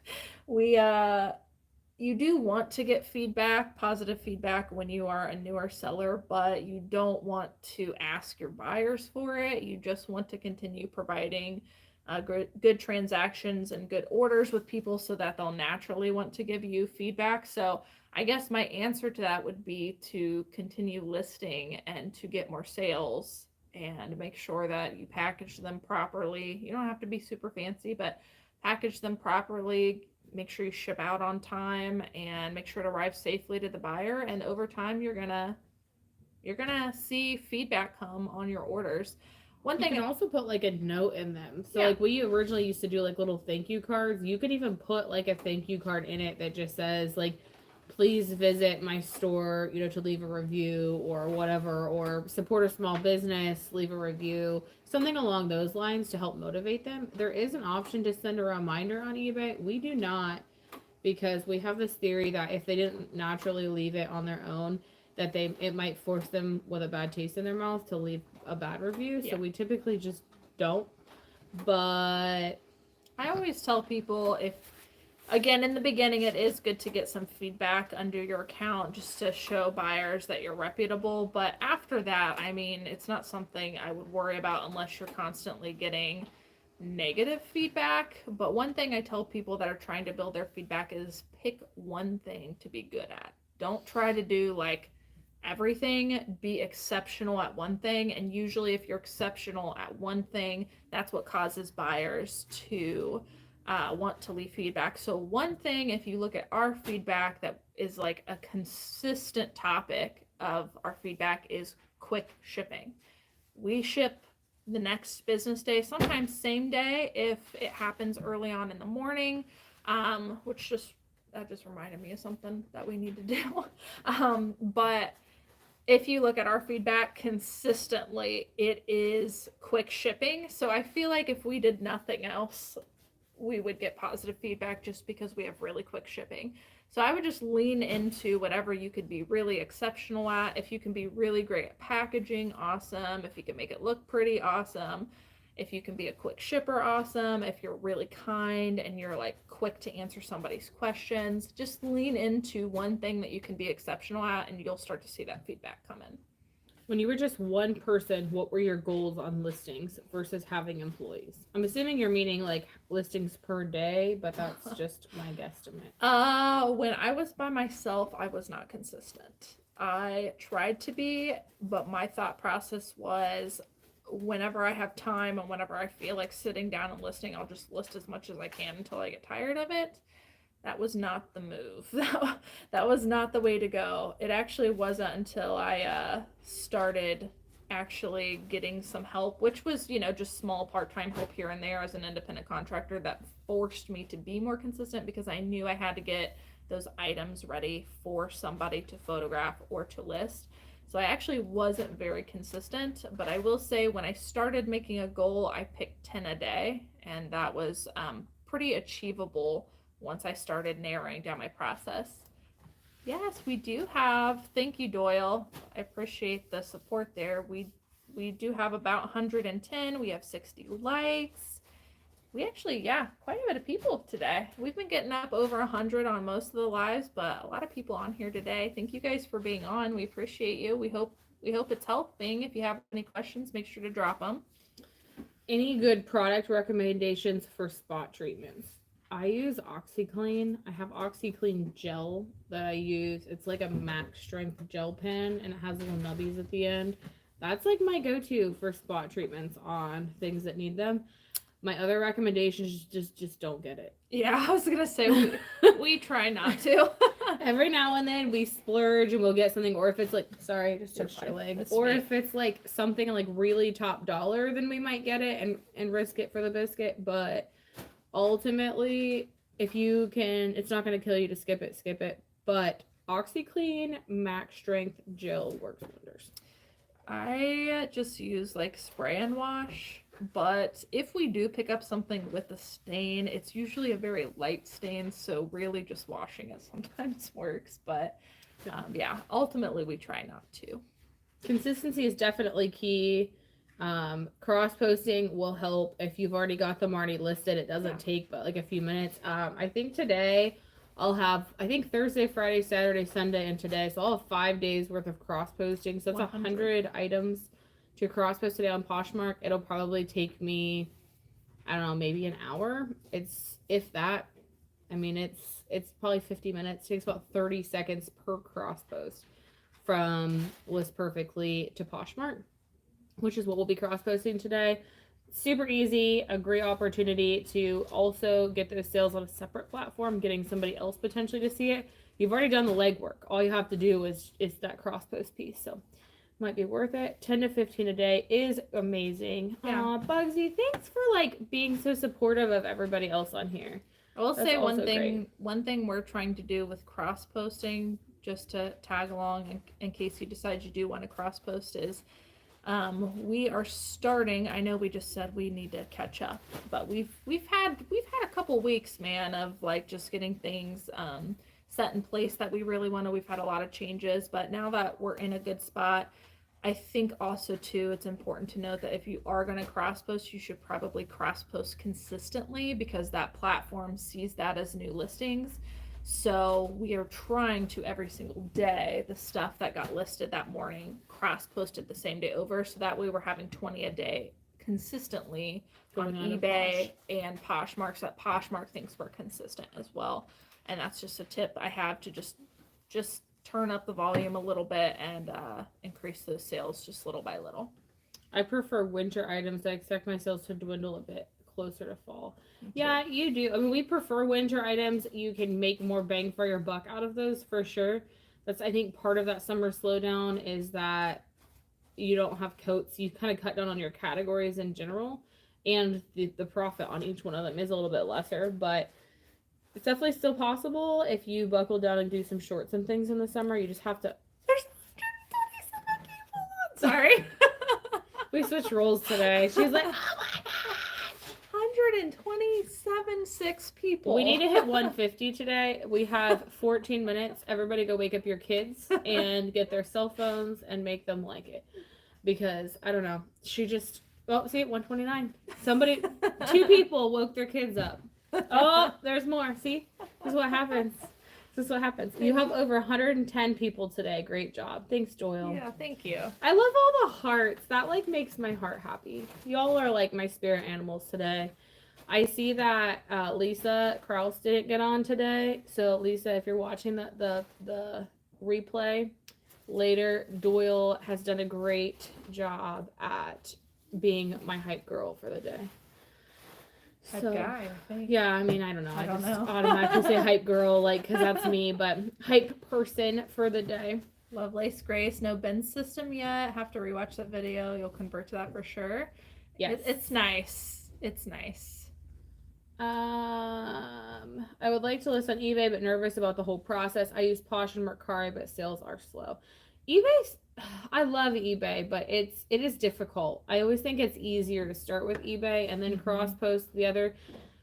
You do want to get feedback, positive feedback, when you are a newer seller, but you don't want to ask your buyers for it. You just want to continue providing good transactions and good orders with people so that they'll naturally want to give you feedback. So I guess my answer to that would be to continue listing and to get more sales and make sure that you package them properly. You don't have to be super fancy, but package them properly. Make sure you ship out on time and make sure it arrives safely to the buyer. And over time, you're gonna see feedback come on your orders. One thing, you can also put like a note in them. So like we originally used to do like little thank you cards. You could even put like a thank you card in it that just says like, please visit my store, to leave a review or whatever, or support a small business, leave a review, something along those lines to help motivate them. There is an option to send a reminder on eBay. We do not, because we have this theory that if they didn't naturally leave it on their own, that it might force them with a bad taste in their mouth to leave a bad review. So we typically just don't. But I always tell people, again, in the beginning, it is good to get some feedback under your account just to show buyers that you're reputable. But after that, I mean, it's not something I would worry about unless you're constantly getting negative feedback. But one thing I tell people that are trying to build their feedback is pick one thing to be good at. Don't try to do like everything. Be exceptional at one thing. And usually if you're exceptional at one thing, that's what causes buyers to want to leave feedback. So one thing, if you look at our feedback, that is like a consistent topic of our feedback, is quick shipping. We ship the next business day, sometimes same day if it happens early on in the morning, that just reminded me of something that we need to do. But if you look at our feedback consistently, it is quick shipping. So I feel like if we did nothing else, we would get positive feedback just because we have really quick shipping. So I would just lean into whatever you could be really exceptional at. If you can be really great at packaging, awesome. If you can make it look pretty, awesome. If you can be a quick shipper, awesome. If you're really kind and you're like quick to answer somebody's questions, just lean into one thing that you can be exceptional at, and you'll start to see that feedback come in. When you were just one person, what were your goals on listings versus having employees? I'm assuming you're meaning like listings per day, but that's just my guesstimate. When I was by myself, I was not consistent. I tried to be, but my thought process was whenever I have time and whenever I feel like sitting down and listing, I'll just list as much as I can until I get tired of it. That was not the move. That was not the way to go. It actually wasn't until I started actually getting some help, which was, just small part-time help here and there as an independent contractor, that forced me to be more consistent because I knew I had to get those items ready for somebody to photograph or to list. So I actually wasn't very consistent, but I will say when I started making a goal, I picked 10 a day, and that was pretty achievable once I started narrowing down my process. Yes, we do have, thank you, Duel. I appreciate the support there. We do have about 110. We have 60 likes. We actually, quite a bit of people today. We've been getting up over 100 on most of the lives, but a lot of people on here today. Thank you guys for being on. We appreciate you. We hope it's helping. If you have any questions, make sure to drop them. Any good product recommendations for spot treatments? I use OxyClean. I have OxyClean gel that I use. It's like a max strength gel pen, and it has little nubbies at the end. That's like my go-to for spot treatments on things that need them. My other recommendation is just don't get it. Yeah, I was gonna say we try not to. Every now and then we splurge and we'll get something, or if it's like, sorry, I just touched your leg. That's or me. If it's like something like really top dollar, then we might get it and risk it for the biscuit. But ultimately, if you can, it's not gonna kill you to skip it. But OxyClean Max Strength Gel works wonders. I just use like spray and wash. But if we do pick up something with a stain, it's usually a very light stain, so really just washing it sometimes works. But ultimately we try not to. Consistency is definitely key. Cross posting will help if you've already got them already listed. It doesn't take but like a few minutes. I think today I'll have, Thursday, Friday, Saturday, Sunday, and today. So I'll have 5 days worth of cross posting. So it's 100 items to cross post today on Poshmark. It'll probably take me, I don't know, maybe an hour. It's, if that, it's probably 50 minutes. It takes about 30 seconds per cross post from List Perfectly to Poshmark, which is what we'll be cross posting today. Super easy, a great opportunity to also get those sales on a separate platform, getting somebody else potentially to see it. You've already done the legwork. All you have to do is that cross post piece. So might be worth it. 10 to 15 a day is amazing. Yeah. Bugsy, thanks for being so supportive of everybody else on here. I will say one great. One thing we're trying to do with cross posting, just to tag along in case you decide you do want to cross post, is we are starting. I know we just said we need to catch up, but we've had a couple weeks, man, of just getting things set in place that we really want to. We've had a lot of changes, but now that we're in a good spot, I think also too, it's important to note that if you are going to cross post, you should probably cross post consistently, because that platform sees that as new listings. So we are trying to every single day, the stuff that got listed that morning, cross posted the same day over. So that way we're having 20 a day consistently on eBay and Poshmark, so that Poshmark thinks we're consistent as well. And that's just a tip I have, to just turn up the volume a little bit and increase those sales just little by little. I prefer winter items. I expect my sales to dwindle a bit closer to fall. Yeah, you do. We prefer winter items. You can make more bang for your buck out of those for sure. That's, I think, part of that summer slowdown is that you don't have coats. You kind of cut down on your categories in general, and the profit on each one of them is a little bit lesser, but it's definitely still possible if you buckle down and do some shorts and things in the summer. You just have to. There's 127 people on. Sorry. We switched roles today. She's like, oh my god. 127 people. We need to hit 150 today. We have 14 minutes. Everybody go wake up your kids and get their cell phones and make them like it. Because, I don't know, she just, Oh, see, 129. Somebody, 2 people woke their kids up. Oh, there's more. See, this is what happens. This is what happens. You have over 110 people today. Great job. Thanks, Doyle. Yeah, thank you. I love all the hearts. That like makes my heart happy. Y'all are like my spirit animals today. I see that Lisa Krause didn't get on today. So Lisa, if you're watching the replay later, Doyle has done a great job at being my hype girl for the day. Hype guy, I think. Yeah, I mean, I don't know. I don't just know. automatically say hype girl, like, because that's me, but hype person for the day. Lovelace Grace, no bin system yet. Have to rewatch that video. You'll convert to that for sure. Yes. It's nice. It's nice. I would like to list on eBay, but nervous about the whole process. I use Posh and Mercari, but sales are slow. eBay's, I love eBay, but it is difficult. I always think it's easier to start with eBay and then cross post the other,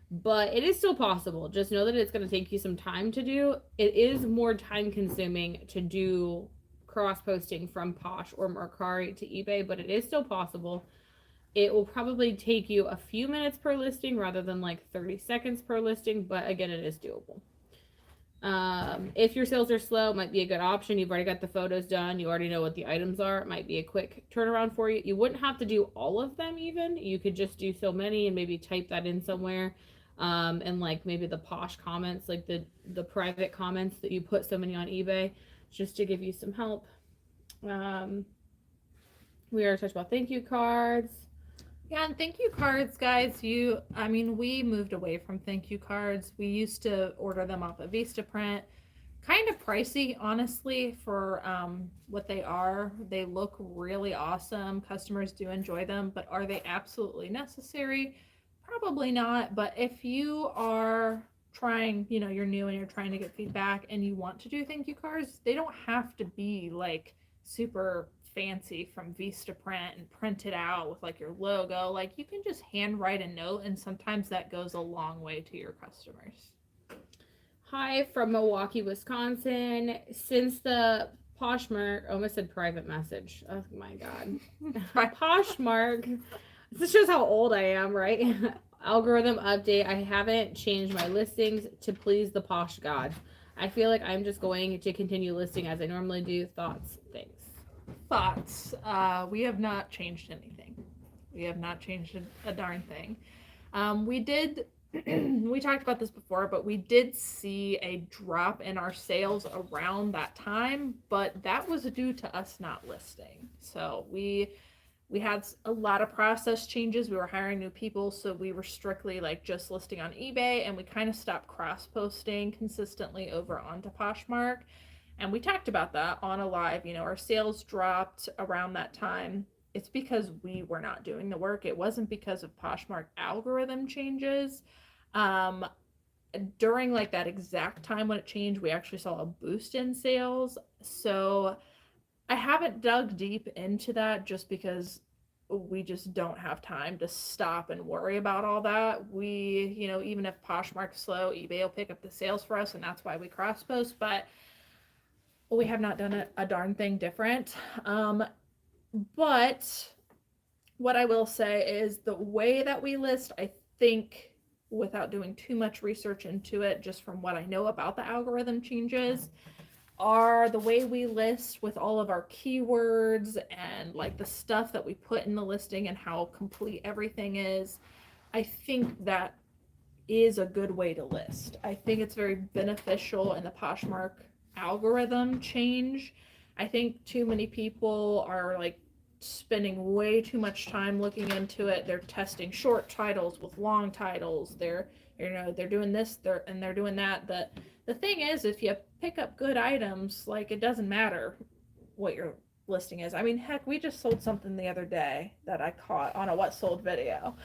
but it is still possible. Just know that it's going to take you some time to do. It is more time consuming to do cross posting from Posh or Mercari to eBay, but it is still possible. It will probably take you a few minutes per listing rather than like 30 seconds per listing, but again, it is doable. If your sales are slow, it might be a good option. You've already got the photos done. You already know what the items are. It might be a quick turnaround for you. You wouldn't have to do all of them even. You could just do so many and maybe type that in somewhere. And like maybe the Posh comments, like the private comments that you put so many on eBay, just to give you some help. We already talked about thank you cards. Yeah, and thank you cards, guys. We moved away from thank you cards. We used to order them off of Vistaprint. Kind of pricey, honestly, for what they are. They look really awesome. Customers do enjoy them, but are they absolutely necessary? Probably not. But if you are trying, you're new and you're trying to get feedback and you want to do thank you cards, they don't have to be like super fancy from Vistaprint and print it out with like your logo. Like you can just handwrite a note, and sometimes that goes a long way to your customers. Hi from Milwaukee, Wisconsin. Since the Poshmark, almost said private message. Oh my god. Poshmark. This shows how old I am, right? Algorithm update. I haven't changed my listings to please the Posh God. I feel like I'm just going to continue listing as I normally do. Thoughts? Thanks. Thoughts. We have not changed anything. We have not changed a darn thing. We talked about this before, but we did see a drop in our sales around that time, but that was due to us not listing. So we had a lot of process changes. We were hiring new people, so we were strictly like just listing on eBay, and we kind of stopped cross-posting consistently over onto Poshmark. And we talked about that on a live. Our sales dropped around that time. It's because we were not doing the work. It wasn't because of Poshmark algorithm changes. During like that exact time when it changed, we actually saw a boost in sales. So I haven't dug deep into that just because we just don't have time to stop and worry about all that. Even if Poshmark's slow, eBay will pick up the sales for us, and that's why we cross post. But we have not done a darn thing different. But what I will say is the way that we list, I think, without doing too much research into it, just from what I know about the algorithm changes, are the way we list with all of our keywords and like the stuff that we put in the listing and how complete everything is. I think that is a good way to list. I think it's very beneficial in the Poshmark algorithm change. I think too many people are like spending way too much time looking into it. They're testing short titles with long titles. They're doing this, they're doing that. The thing is, if you pick up good items, like it doesn't matter what your listing is. I mean, heck, we just sold something the other day that I caught on a what sold video.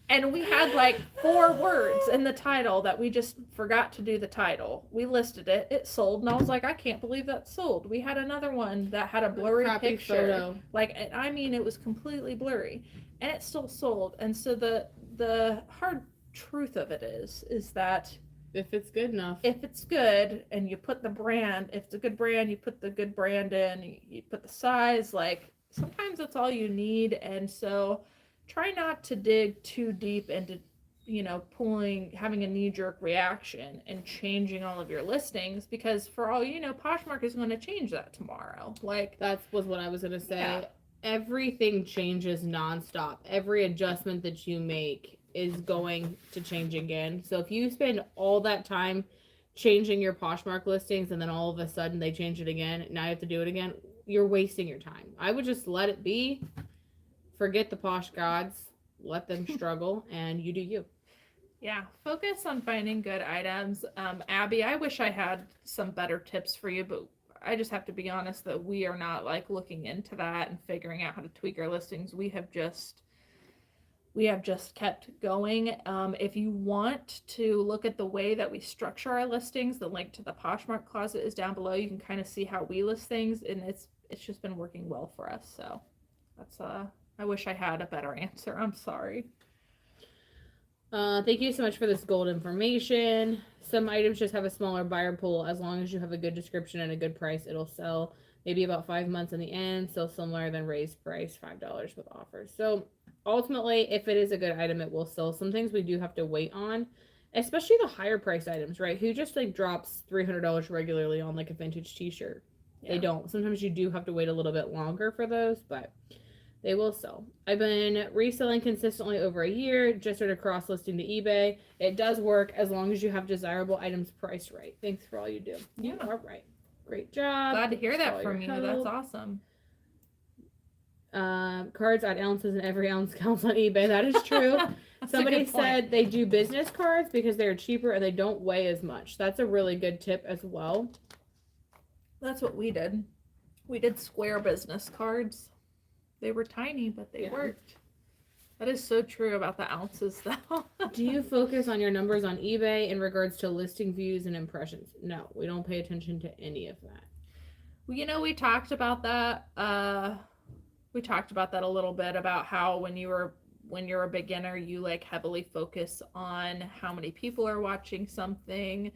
And we had like 4 words in the title that we just forgot to do the title. We listed it, it sold, and I was like, I can't believe that sold. We had another one that had a blurry picture. Photo. It was completely blurry, and it still sold. And so the hard truth of it is that if it's good enough, if it's good and you put the brand, if it's a good brand, you put the good brand in, you put the size, like sometimes that's all you need. And so try not to dig too deep into, having a knee-jerk reaction and changing all of your listings, because for all you know, Poshmark is going to change that tomorrow. Like, that was what I was going to say. Yeah. Everything changes nonstop. Every adjustment that you make is going to change again. So if you spend all that time changing your Poshmark listings and then all of a sudden they change it again, now you have to do it again, you're wasting your time. I would just let it be. Forget the Posh gods. Let them struggle, and you do you. Yeah, focus on finding good items. Abby, I wish I had some better tips for you, but I just have to be honest that we are not like looking into that and figuring out how to tweak our listings. We have just kept going. If you want to look at the way that we structure our listings, the link to the Poshmark closet is down below. You can kind of see how we list things, and it's just been working well for us. So that's I wish I had a better answer. I'm sorry. Thank you so much for this gold information. Some items just have a smaller buyer pool. As long as you have a good description and a good price, it'll sell maybe about 5 months in the end. Still similar than raised price, $5 with offers. So ultimately, if it is a good item, it will sell. Some things we do have to wait on, especially the higher price items, right? Who just like drops $300 regularly on like a vintage t-shirt? Yeah. They don't. Sometimes you do have to wait a little bit longer for those, but they will sell. I've been reselling consistently over a year, just started cross-listing to eBay. It does work as long as you have desirable items priced right. Thanks for all you do. Yeah. You are right. Great job. Glad to hear that from you. That's awesome. Cards add ounces and every ounce counts on eBay. That is true. Somebody said they do business cards because they're cheaper and they don't weigh as much. That's a really good tip as well. That's what we did. We did square business cards. They were tiny, but they worked. That is so true about the ounces, though. Do you focus on your numbers on eBay in regards to listing views and impressions? No, we don't pay attention to any of that. Well, we talked about that. We talked about that a little bit, about how when you're a beginner, you like heavily focus on how many people are watching something,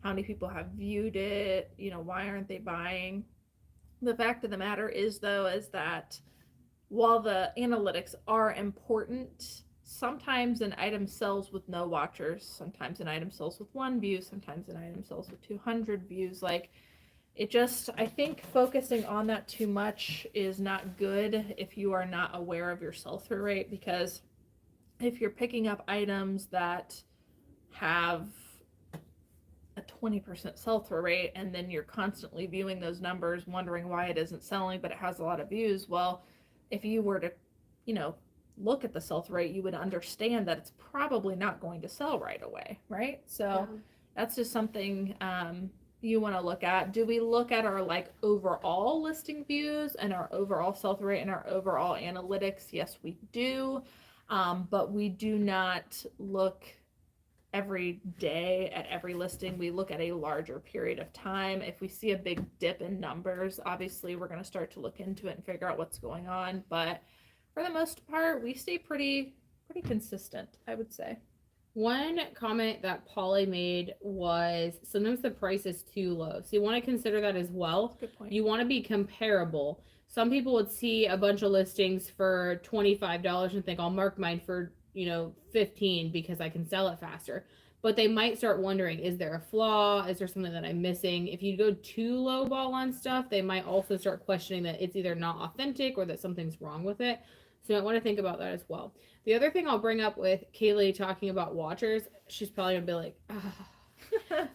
how many people have viewed it, why aren't they buying? The fact of the matter is, though, is that while the analytics are important, sometimes an item sells with no watchers, sometimes an item sells with 1 view, sometimes an item sells with 200 views. Like, I think focusing on that too much is not good if you are not aware of your sell-through rate, because if you're picking up items that have a 20% sell-through rate and then you're constantly viewing those numbers, wondering why it isn't selling, but it has a lot of views, well, if you were to, look at the sell-through rate, you would understand that it's probably not going to sell right away, right? So that's just something you want to look at. Do we look at our overall listing views and our overall sell-through rate and our overall analytics? Yes, we do. But we do not look every day at every listing. We look at a larger period of time. If we see a big dip in numbers, obviously we're going to start to look into it and figure out what's going on. But for the most part, we stay pretty consistent, I would say. One comment that Polly made was sometimes the price is too low. So you want to consider that as well. Good point. You want to be comparable. Some people would see a bunch of listings for $25 and think I'll mark mine for $15 because I can sell it faster. But they might start wondering, is there a flaw? Is there something that I'm missing? If you go too low ball on stuff, they might also start questioning that it's either not authentic or that something's wrong with it. So I want to think about that as well. The other thing I'll bring up with Cayley talking about watchers, she's probably gonna be like,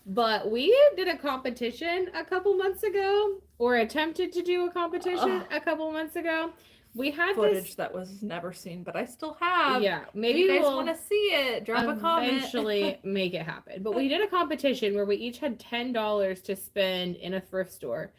but we did a competition a couple months ago, or attempted to do a competition a couple months ago. We had footage that was never seen, but I still have. Yeah, maybe if you guys want to see it, drop a comment. Eventually make it happen. But we did a competition where we each had $10 to spend in a thrift store.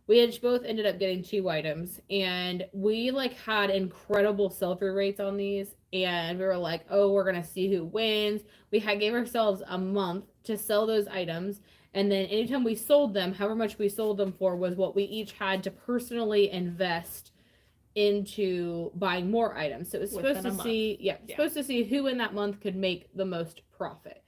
We had both ended up getting 2 items, and we had incredible sell-through rates on these, and we were like, oh, we're gonna see who wins. We gave ourselves a month to sell those items, and then anytime we sold them, however much we sold them for was what we each had to personally invest into buying more items. So it was supposed to see supposed to see who in that month could make the most profit.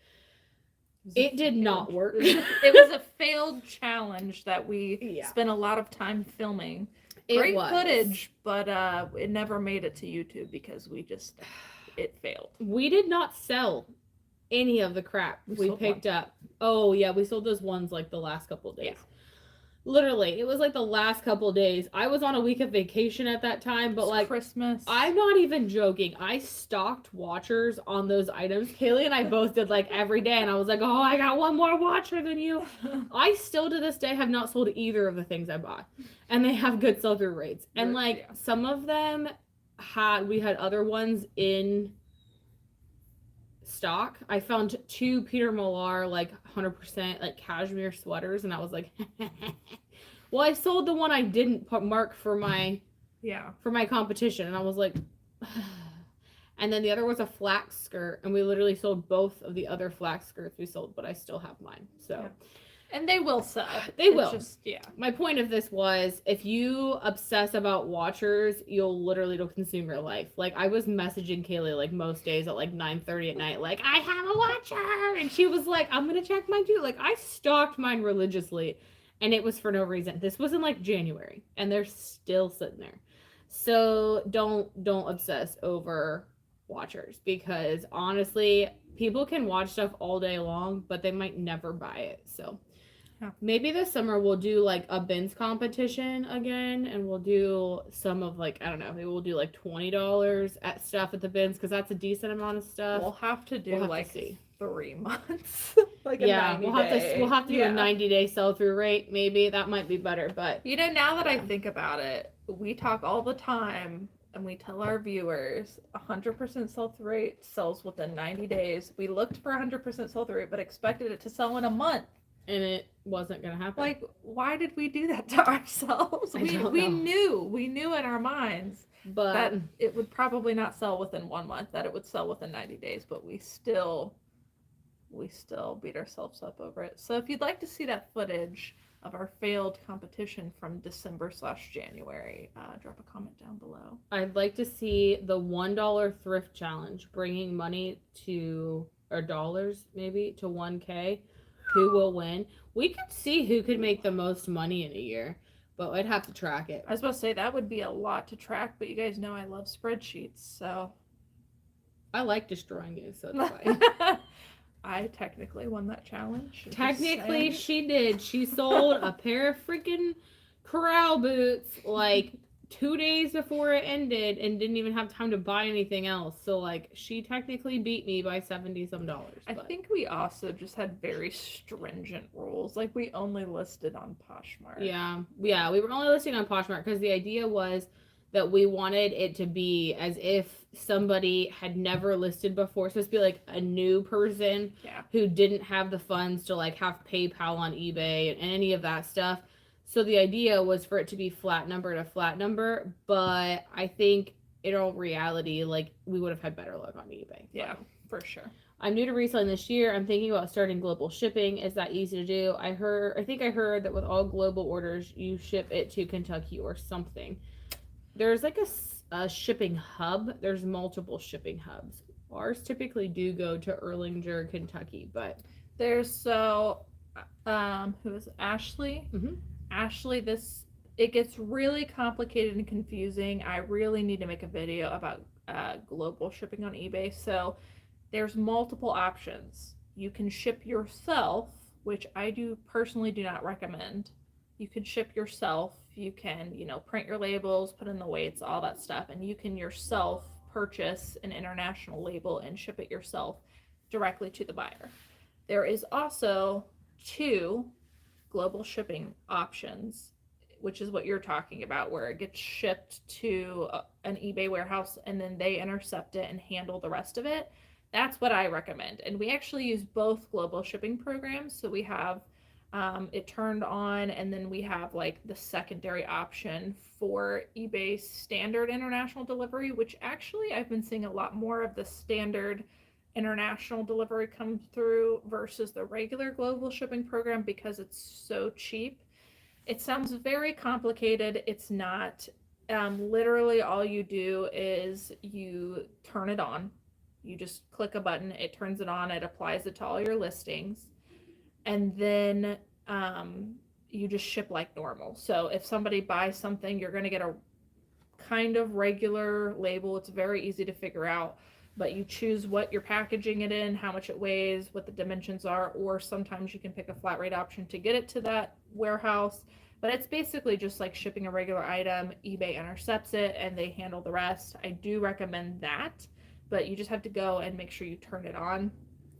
It did not work. It was a failed challenge that we spent a lot of time filming. Great was. footage, but it never made it to YouTube because it failed. We did not sell any of the crap we picked up. Oh yeah, we sold those ones like the last couple of days. Yeah. Literally, it was like the last couple of days. I was on a week of vacation at that time, but like Christmas. I'm not even joking. I stocked watchers on those items. Cayley and I both did like every day, and I was like, oh, I got one more watcher than you. I still to this day have not sold either of the things I bought, and they have good sell-through rates. And like some of them we had other ones in stock. I found 2 Peter Millar like 100% like cashmere sweaters, and I was like, well, I sold the one I didn't mark for my competition, and I was like, and then the other was a flax skirt, and we literally sold both of the other flax skirts we sold, but I still have mine. So. Yeah. And they will sell. They will. My point of this was, if you obsess about watchers, you'll consume your life. Like, I was messaging Cayley, like, most days at, like, 9:30 at night, like, I have a watcher! And she was like, I'm gonna check mine, too. Like, I stalked mine religiously, and it was for no reason. This was in, like, January, and they're still sitting there. So, don't obsess over watchers, because, honestly, people can watch stuff all day long, but they might never buy it, so... Maybe this summer we'll do like a bins competition again, and we'll do some of like, I don't know, maybe we'll do like $20 at stuff at the bins, because that's a decent amount of stuff. We'll have to do 3 months. Like a 90 we'll have to do a 90-day sell-through rate. Maybe that might be better, but now that I think about it, we talk all the time and we tell our viewers 100% sell-through rate sells within 90 days. We looked for 100% sell-through rate, but expected it to sell in a month. And it wasn't going to happen. Like, why did we do that to ourselves? We knew in our minds that it would probably not sell within 1 month, that it would sell within 90 days, but we still beat ourselves up over it. So if you'd like to see that footage of our failed competition from December/January, drop a comment down below. I'd like to see the $1 thrift challenge, bringing money or dollars maybe to 1K. Who will win? We could see who could make the most money in a year, but I'd have to track it. I was about to say that would be a lot to track, but you guys know I love spreadsheets, so I like destroying you, so it's fine. I technically won that challenge. Technically, she did. She sold a pair of freaking corral boots like 2 days before it ended and didn't even have time to buy anything else. So, like, she technically beat me by $70-some. I think we also just had very stringent rules. Like, we only listed on Poshmark. Yeah, we were only listing on Poshmark because the idea was that we wanted it to be as if somebody had never listed before. So it's be like a new person who didn't have the funds to, like, have PayPal on eBay and any of that stuff. So the idea was for it to be flat number to flat number, but I think in all reality, like, we would have had better luck on eBay. Yeah, for sure. I'm new to reselling this year. I'm thinking about starting global shipping. Is that easy to do? I think I heard that with all global orders, you ship it to Kentucky or something. There's like a shipping hub. There's multiple shipping hubs. Ours typically do go to Erlanger, Kentucky, but there's who is Ashley? Mm-hmm. Ashley, it gets really complicated and confusing. I really need to make a video about global shipping on eBay. So there's multiple options. You can ship yourself, which I personally do not recommend. You can ship yourself. You can, print your labels, put in the weights, all that stuff, and you can yourself purchase an international label and ship it yourself directly to the buyer. There is also 2 global shipping options, which is what you're talking about, where it gets shipped to an eBay warehouse and then they intercept it and handle the rest of it. That's what I recommend. And we actually use both global shipping programs. So we have it turned on, and then we have like the secondary option for eBay standard international delivery, which actually I've been seeing a lot more of the standard international delivery come through versus the regular global shipping program because it's so cheap. It sounds very complicated. It's not. Literally all you do is you turn it on. You just click a button, it turns it on, it applies it to all your listings. And then you just ship like normal. So if somebody buys something, you're going to get a kind of regular label. It's very easy to figure out, but you choose what you're packaging it in, how much it weighs, what the dimensions are, or sometimes you can pick a flat rate option to get it to that warehouse. But it's basically just like shipping a regular item. eBay intercepts it and they handle the rest. I do recommend that, but you just have to go and make sure you turn it on.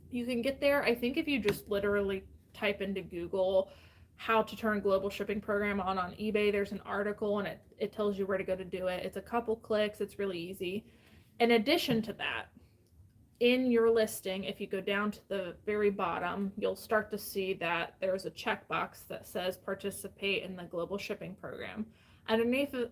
You can get there, I think, if you just literally type into Google how to turn global shipping program on eBay. There's an article and it tells you where to go to do it. It's a couple clicks. It's really easy. In addition to that, in your listing, if you go down to the very bottom, you'll start to see that there's a checkbox that says participate in the global shipping program. Underneath of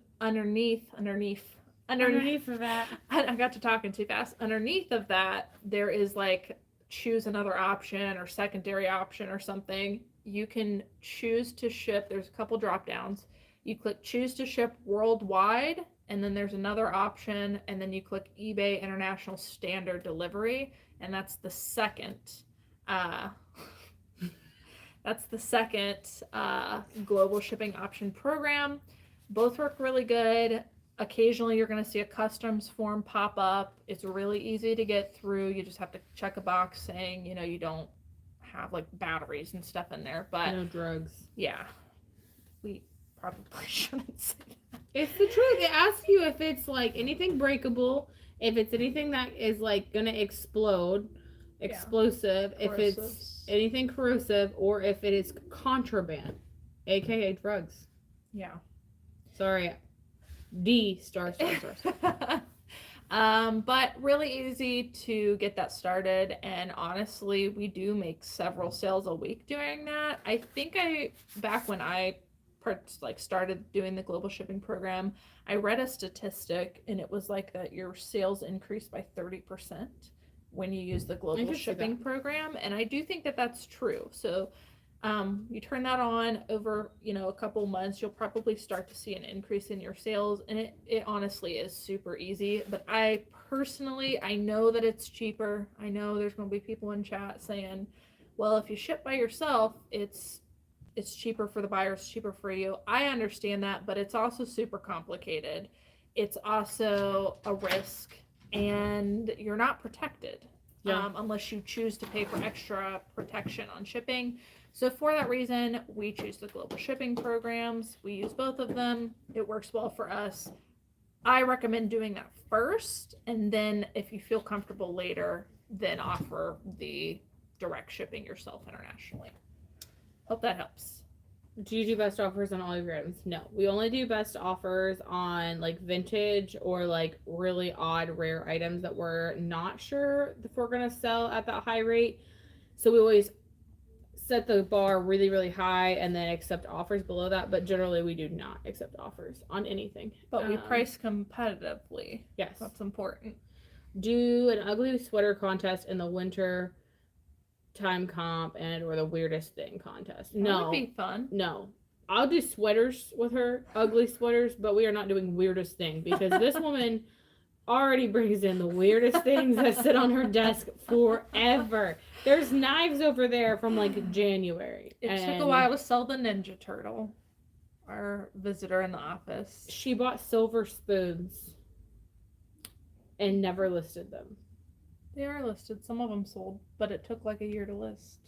that, I got to talking too fast. Underneath of that, there is like choose another option or secondary option or something. You can choose to ship. There's a couple drop downs. You click choose to ship worldwide, and then there's another option, and then you click eBay International Standard Delivery, and that's the second global shipping option program. Both work really good. Occasionally you're going to see a customs form pop up. It's really easy to get through. You just have to check a box saying, you know, you don't have like batteries and stuff in there, but no drugs. Yeah, we probably shouldn't say that. It's the truth. It asks you if it's like anything breakable, if it's anything that is like gonna explode, explosive, if it's anything corrosive, or if it is contraband, aka drugs. Yeah. Sorry. D star. But really easy to get that started, and honestly, we do make several sales a week doing that. I think back when I started doing the global shipping program, I read a statistic, and it was like that your sales increased by 30% when you use the global shipping program, and I do think that that's true. So you turn that on over, a couple months, you'll probably start to see an increase in your sales. And it honestly is super easy. But I know that it's cheaper. I know there's going to be people in chat saying, well, if you ship by yourself, it's cheaper for the buyer, it's cheaper for you. I understand that, but it's also super complicated. It's also a risk, and you're not protected unless you choose to pay for extra protection on shipping. So for that reason, we choose the global shipping programs. We use both of them. It works well for us. I recommend doing that first, and then if you feel comfortable later, then offer the direct shipping yourself internationally. Hope that helps. Do you do best offers on all of your items? No. We only do best offers on like vintage or like really odd, rare items that we're not sure if we're going to sell at that high rate. So we always set the bar really, really high and then accept offers below that. But generally, we do not accept offers on anything. But we price competitively. Yes. That's important. Do an ugly sweater contest in the winter time comp or the weirdest thing contest. No. That would be fun. No. I'll do sweaters with her, ugly sweaters, but we are not doing weirdest thing because this woman already brings in the weirdest things that sit on her desk forever. There's knives over there from like January. It took a while to sell the Ninja Turtle, our visitor in the office. She bought silver spoons and never listed them. They are listed. Some of them sold, but it took like a year to list.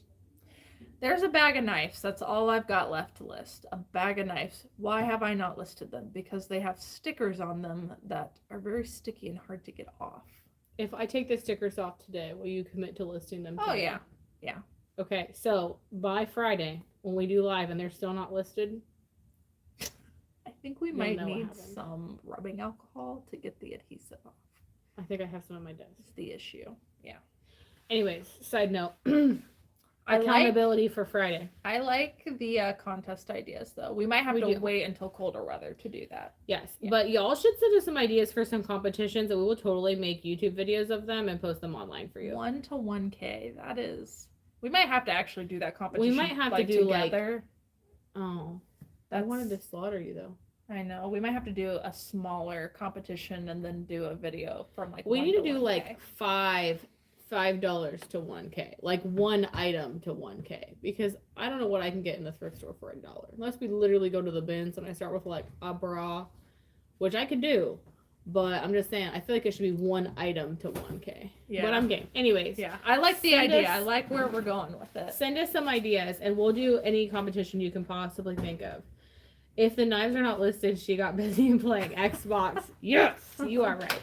There's a bag of knives. That's all I've got left to list. A bag of knives. Why have I not listed them? Because they have stickers on them that are very sticky and hard to get off. If I take the stickers off today, will you commit to listing them today? Oh, yeah. Yeah. Okay, so by Friday, when we do live and they're still not listed, I think we might need some rubbing alcohol to get the adhesive off. I think I have some on my desk. It's the issue. Yeah. Anyways, side note. Accountability for Friday. I like the contest ideas, though. We might have to wait until colder weather to do that. Yes, but y'all should send us some ideas for some competitions, and we will totally make YouTube videos of them and post them online for you. 1 to 1K. That is. We might have to actually do that competition. We might have to do together. I wanted to slaughter you though. I know. We might have to do a smaller competition and then do a video from like. We need to do like 5 $5 to $1K, like one item to $1K, because I don't know what I can get in the thrift store for $1, unless we literally go to the bins and I start with like a bra, which I could do, but I'm just saying I feel like it should be one item to $1K. Yeah. But I'm game. Anyways. Yeah, I like the idea. I like where we're going with it. Send us some ideas, and we'll do any competition you can possibly think of. If the knives are not listed, she got busy and playing Xbox. Yes, you are right.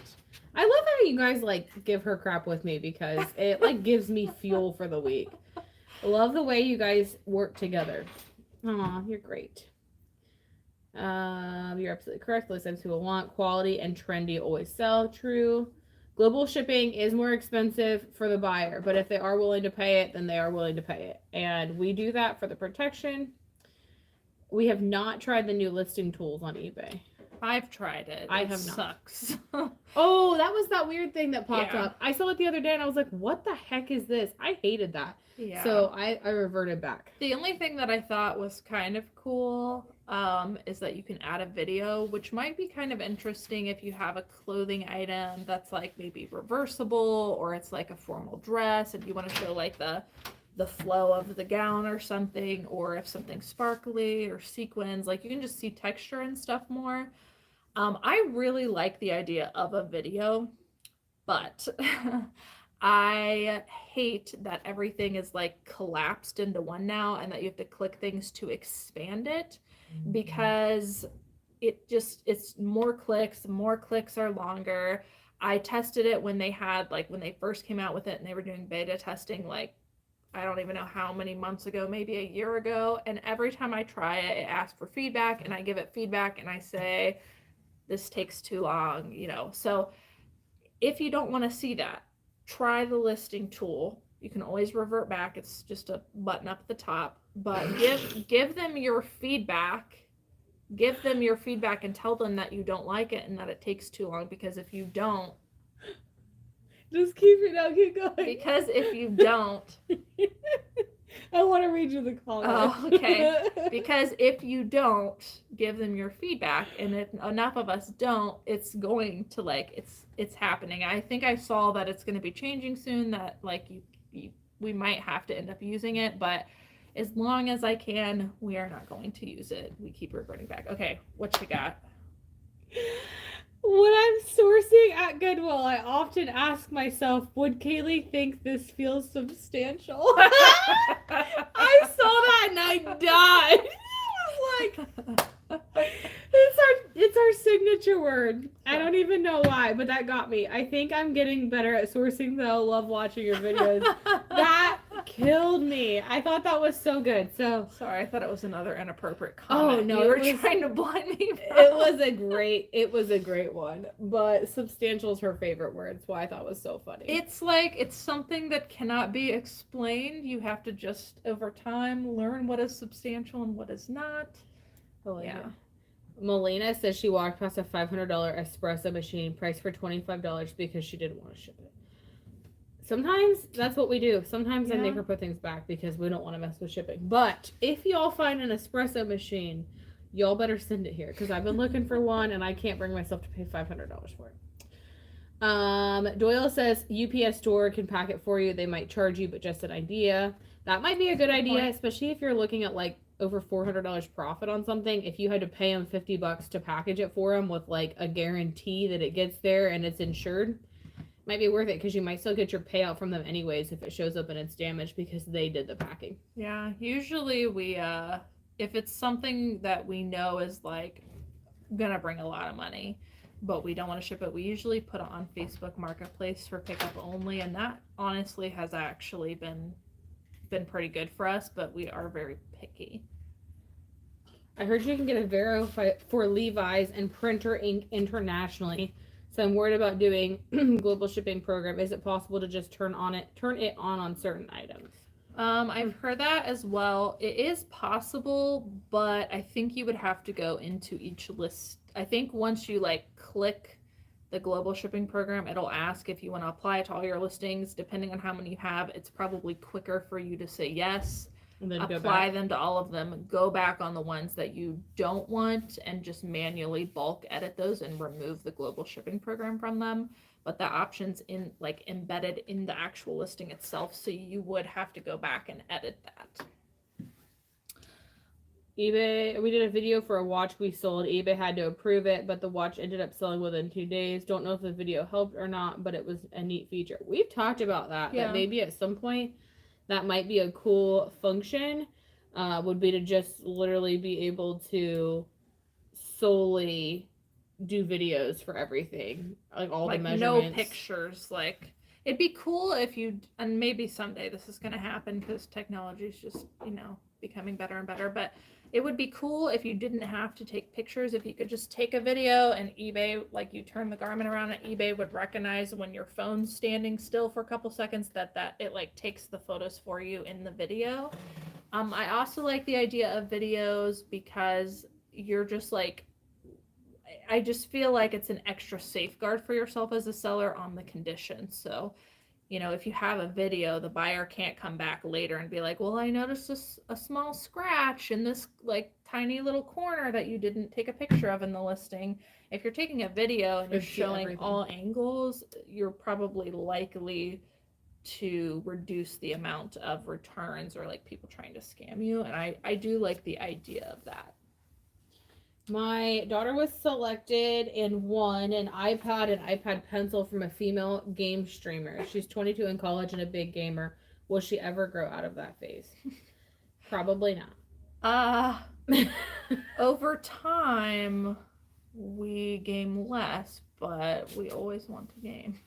I love how you guys like give her crap with me, because it like gives me fuel for the week. I love the way you guys work together. Aw, you're great. You're absolutely correct. Listen, people want quality and trendy always sell. True. Global shipping is more expensive for the buyer, but if they are willing to pay it, then they are willing to pay it. And we do that for the protection. We have not tried the new listing tools on eBay. I've tried it. I it have not. Sucks. Oh, that was that weird thing that popped Yeah. up. I saw it the other day and I was like, what the heck is this? I hated that. Yeah. So I reverted back. The only thing that I thought was kind of cool is that you can add a video, which might be kind of interesting if you have a clothing item that's like maybe reversible, or it's like a formal dress and you want to show like the flow of the gown or something, or if something's sparkly or sequins, like you can just see texture and stuff more. I really like the idea of a video, but I hate that everything is like collapsed into one now, and that you have to click things to expand it, because it's more clicks are longer. I tested it when they first came out with it and they were doing beta testing, like I don't even know how many months ago, maybe a year ago, and every time I try it, it asks for feedback, and I give it feedback and I say, this takes too long, you know. So if you don't want to see that, try the listing tool. You can always revert back. It's just a button up at the top, but give them your feedback. Give them your feedback and tell them that you don't like it and that it takes too long, because if you don't, just keep it out, keep going. Because if you don't, I want to read you the comment. Oh, okay. Because if you don't give them your feedback, and if enough of us don't, it's going to it's happening. I think I saw that it's going to be changing soon, that like we might have to end up using it, but as long as I can, we are not going to use it. We keep reverting back. Okay, what you got? When I'm sourcing at Goodwill, I often ask myself, would Cayley think this feels substantial? I saw that and I died. I was like, it's our signature word. I don't even know why, but that got me. I think I'm getting better at sourcing, though. Love watching your videos. That killed me. I thought that was so good. So sorry, I thought it was another inappropriate comment. Oh no, you were trying to blind me. It was a great one. But substantial is her favorite word. That's why I thought it was so funny. It's like it's something that cannot be explained. You have to just over time learn what is substantial and what is not. Oh yeah. Melina says she walked past a $500 espresso machine priced for $25 because she didn't want to ship it. Sometimes that's what we do. Sometimes I make her put things back because we don't want to mess with shipping. But if y'all find an espresso machine, y'all better send it here, because I've been looking for one and I can't bring myself to pay $500 for it. Doyle says UPS store can pack it for you. They might charge you, but just an idea. That might be a good idea, especially if you're looking at like over $400 profit on something. If you had to pay them $50 to package it for them with like a guarantee that it gets there and it's insured, might be worth it, because you might still get your payout from them anyways if it shows up and it's damaged because they did the packing. Yeah, usually we if it's something that we know is like gonna bring a lot of money but we don't want to ship it, we usually put it on Facebook Marketplace for pickup only, and that honestly has actually been pretty good for us, but we are very picky. I heard you can get a Vero for Levi's and printer ink internationally. So I'm worried about doing global shipping program. Is it possible to just turn it on certain items? I've heard that as well. It is possible, but I think you would have to go into each list. I think once you like click the global shipping program, it'll ask if you want to apply it to all your listings. Depending on how many you have, it's probably quicker for you to say yes, and then apply them to all of them, go back on the ones that you don't want, and just manually bulk edit those and remove the global shipping program from them. but the option's in like embedded in the actual listing itself, so you would have to go back and edit that. eBay, we did a video for a watch we sold. eBay had to approve it, but the watch ended up selling within 2 days. Don't know if the video helped or not, but it was a neat feature. We've talked about that, Yeah. that maybe at some point that might be a cool function, would be to just literally be able to solely do videos for everything, like all Like the measurements. no pictures. Like it'd be cool if you, and maybe someday this is going to happen because technology is just, you know, becoming better and better, but it would be cool if you didn't have to take pictures, if you could just take a video and eBay, like you turn the garment around and eBay would recognize when your phone's standing still for a couple seconds that it like takes the photos for you in the video. I also like the idea of videos because you're just like, I just feel like it's an extra safeguard for yourself as a seller on the conditions. So, you know, if you have a video, the buyer can't come back later and be like, well, I noticed a small scratch in this like tiny little corner that you didn't take a picture of in the listing. If you're taking a video and you're showing all angles, you're probably likely to reduce the amount of returns or like people trying to scam you. And I do like the idea of that. My daughter was selected and won an iPad and iPad pencil from a female game streamer. She's 22 in college and a big gamer. Will she ever grow out of that phase? Probably not. Over time, we game less, but we always want to game.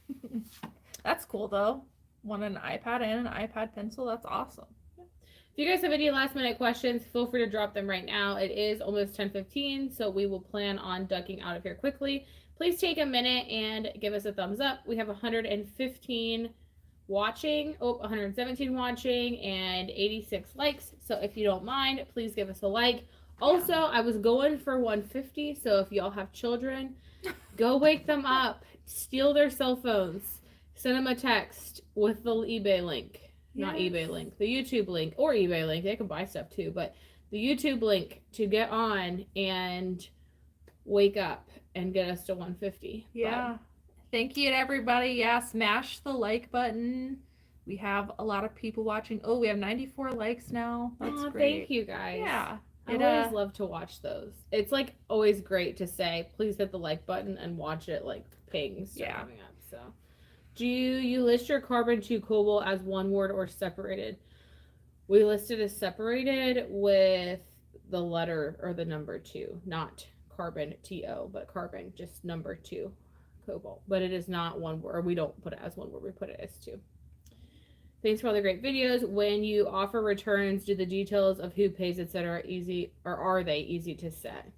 That's cool though. Want an iPad and an iPad pencil? That's awesome. If you guys have any last minute questions, feel free to drop them right now. It is almost 10:15, so we will plan on ducking out of here quickly. Please take a minute and give us a thumbs up. We have 115 watching, 117 watching, and 86 likes. So if you don't mind, please give us a like. Also, I was going for 150, so if y'all have children, go wake them up, steal their cell phones, send them a text with the eBay link. Not eBay link, the YouTube link, or eBay link. They can buy stuff too, but the YouTube link to get on and wake up and get us to 150. Yeah. But thank you to everybody. Yeah, smash the like button. We have a lot of people watching. Oh, we have 94 likes now. That's great. Thank you guys. Yeah. I always love to watch those. It's like always great to say, please hit the like button and watch it like pings coming up. So. Do you list your carbon to cobalt as one word or separated? We listed as separated with the letter or the number 2, not carbon TO, but carbon, just number 2, cobalt. But it is not one word. We don't put it as one word. We put it as 2. Thanks for all the great videos. When you offer returns, do the details of who pays, etc. easy, or are they easy to set?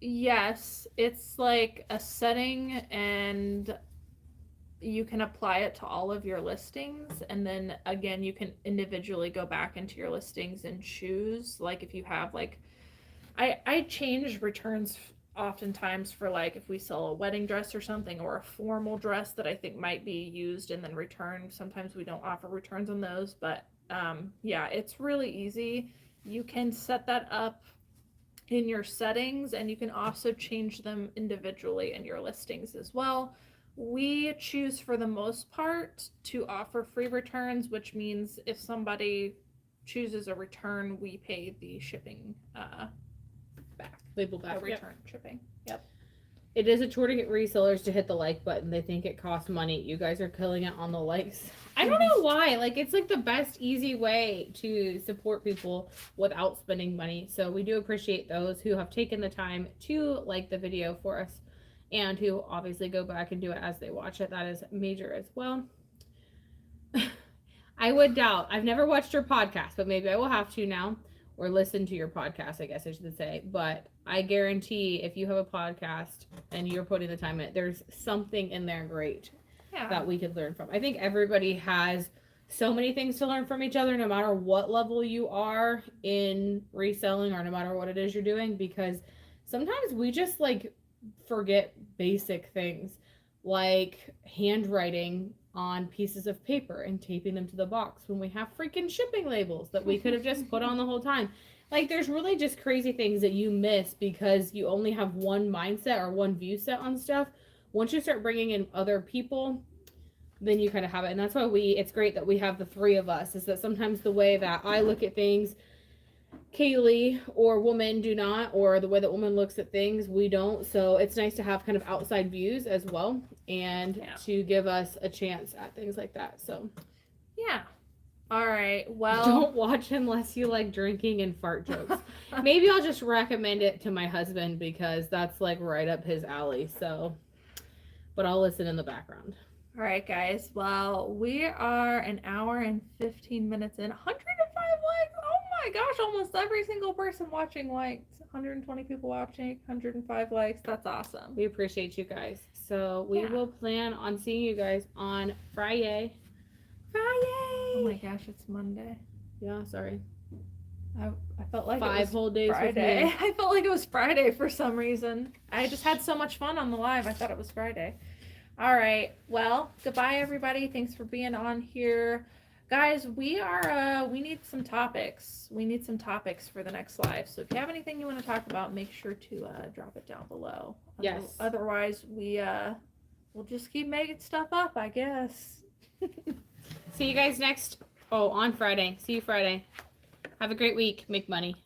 Yes, it's like a setting and you can apply it to all of your listings, and then again you can individually go back into your listings and choose, like if you have like I change returns oftentimes for like if we sell a wedding dress or something, or a formal dress that I think might be used and then returned. Sometimes we don't offer returns on those, but yeah, it's really easy. You can set that up in your settings, and you can also change them individually in your listings as well. We choose for the most part to offer free returns, which means if somebody chooses a return, we pay the shipping back. Label back. The return shipping. Yep. It is a chore to get resellers to hit the like button. They think it costs money. You guys are killing it on the likes. I don't know why. Like, it's like the best easy way to support people without spending money. So we do appreciate those who have taken the time to like the video for us and who obviously go back and do it as they watch it. That is major as well. I would doubt. I've never watched your podcast, but maybe I will have to now. Or listen to your podcast, I guess I should say. But I guarantee if you have a podcast and you're putting the time in it, there's something in there great that we could learn from. I think everybody has so many things to learn from each other, no matter what level you are in reselling or no matter what it is you're doing, because sometimes we just like forget basic things like handwriting on pieces of paper and taping them to the box when we have freaking shipping labels that we could have just put on the whole time. Like, there's really just crazy things that you miss because you only have one mindset or one view set on stuff, once you start bringing in other people, then you kind of have it. And that's why it's great that we have the three of us, is that sometimes the way that I look at things, Cayley or woman do not, or the way that woman looks at things, we don't. So it's nice to have kind of outside views as well, and to give us a chance at things like that. So yeah. All right. Well, don't watch unless you like drinking and fart jokes. Maybe I'll just recommend it to my husband because that's like right up his alley. So, but I'll listen in the background. All right, guys. Well, we are an hour and 15 minutes in. 105 likes. Oh my gosh, almost every single person watching liked. 120 people watching, 105 likes. That's awesome. We appreciate you guys. So we will plan on seeing you guys on Friday. Oh my gosh, it's Monday. Yeah, sorry. I felt like 5 it was whole days Friday. with me. I felt like it was Friday for some reason. I just had so much fun on the live. I thought it was Friday. All right. Well, goodbye everybody. Thanks for being on here. Guys, we need some topics. We need some topics for the next live. So if you have anything you want to talk about, make sure to drop it down below. Yes. Otherwise, we'll just keep making stuff up, I guess. See you guys on Friday. See you Friday. Have a great week. Make money.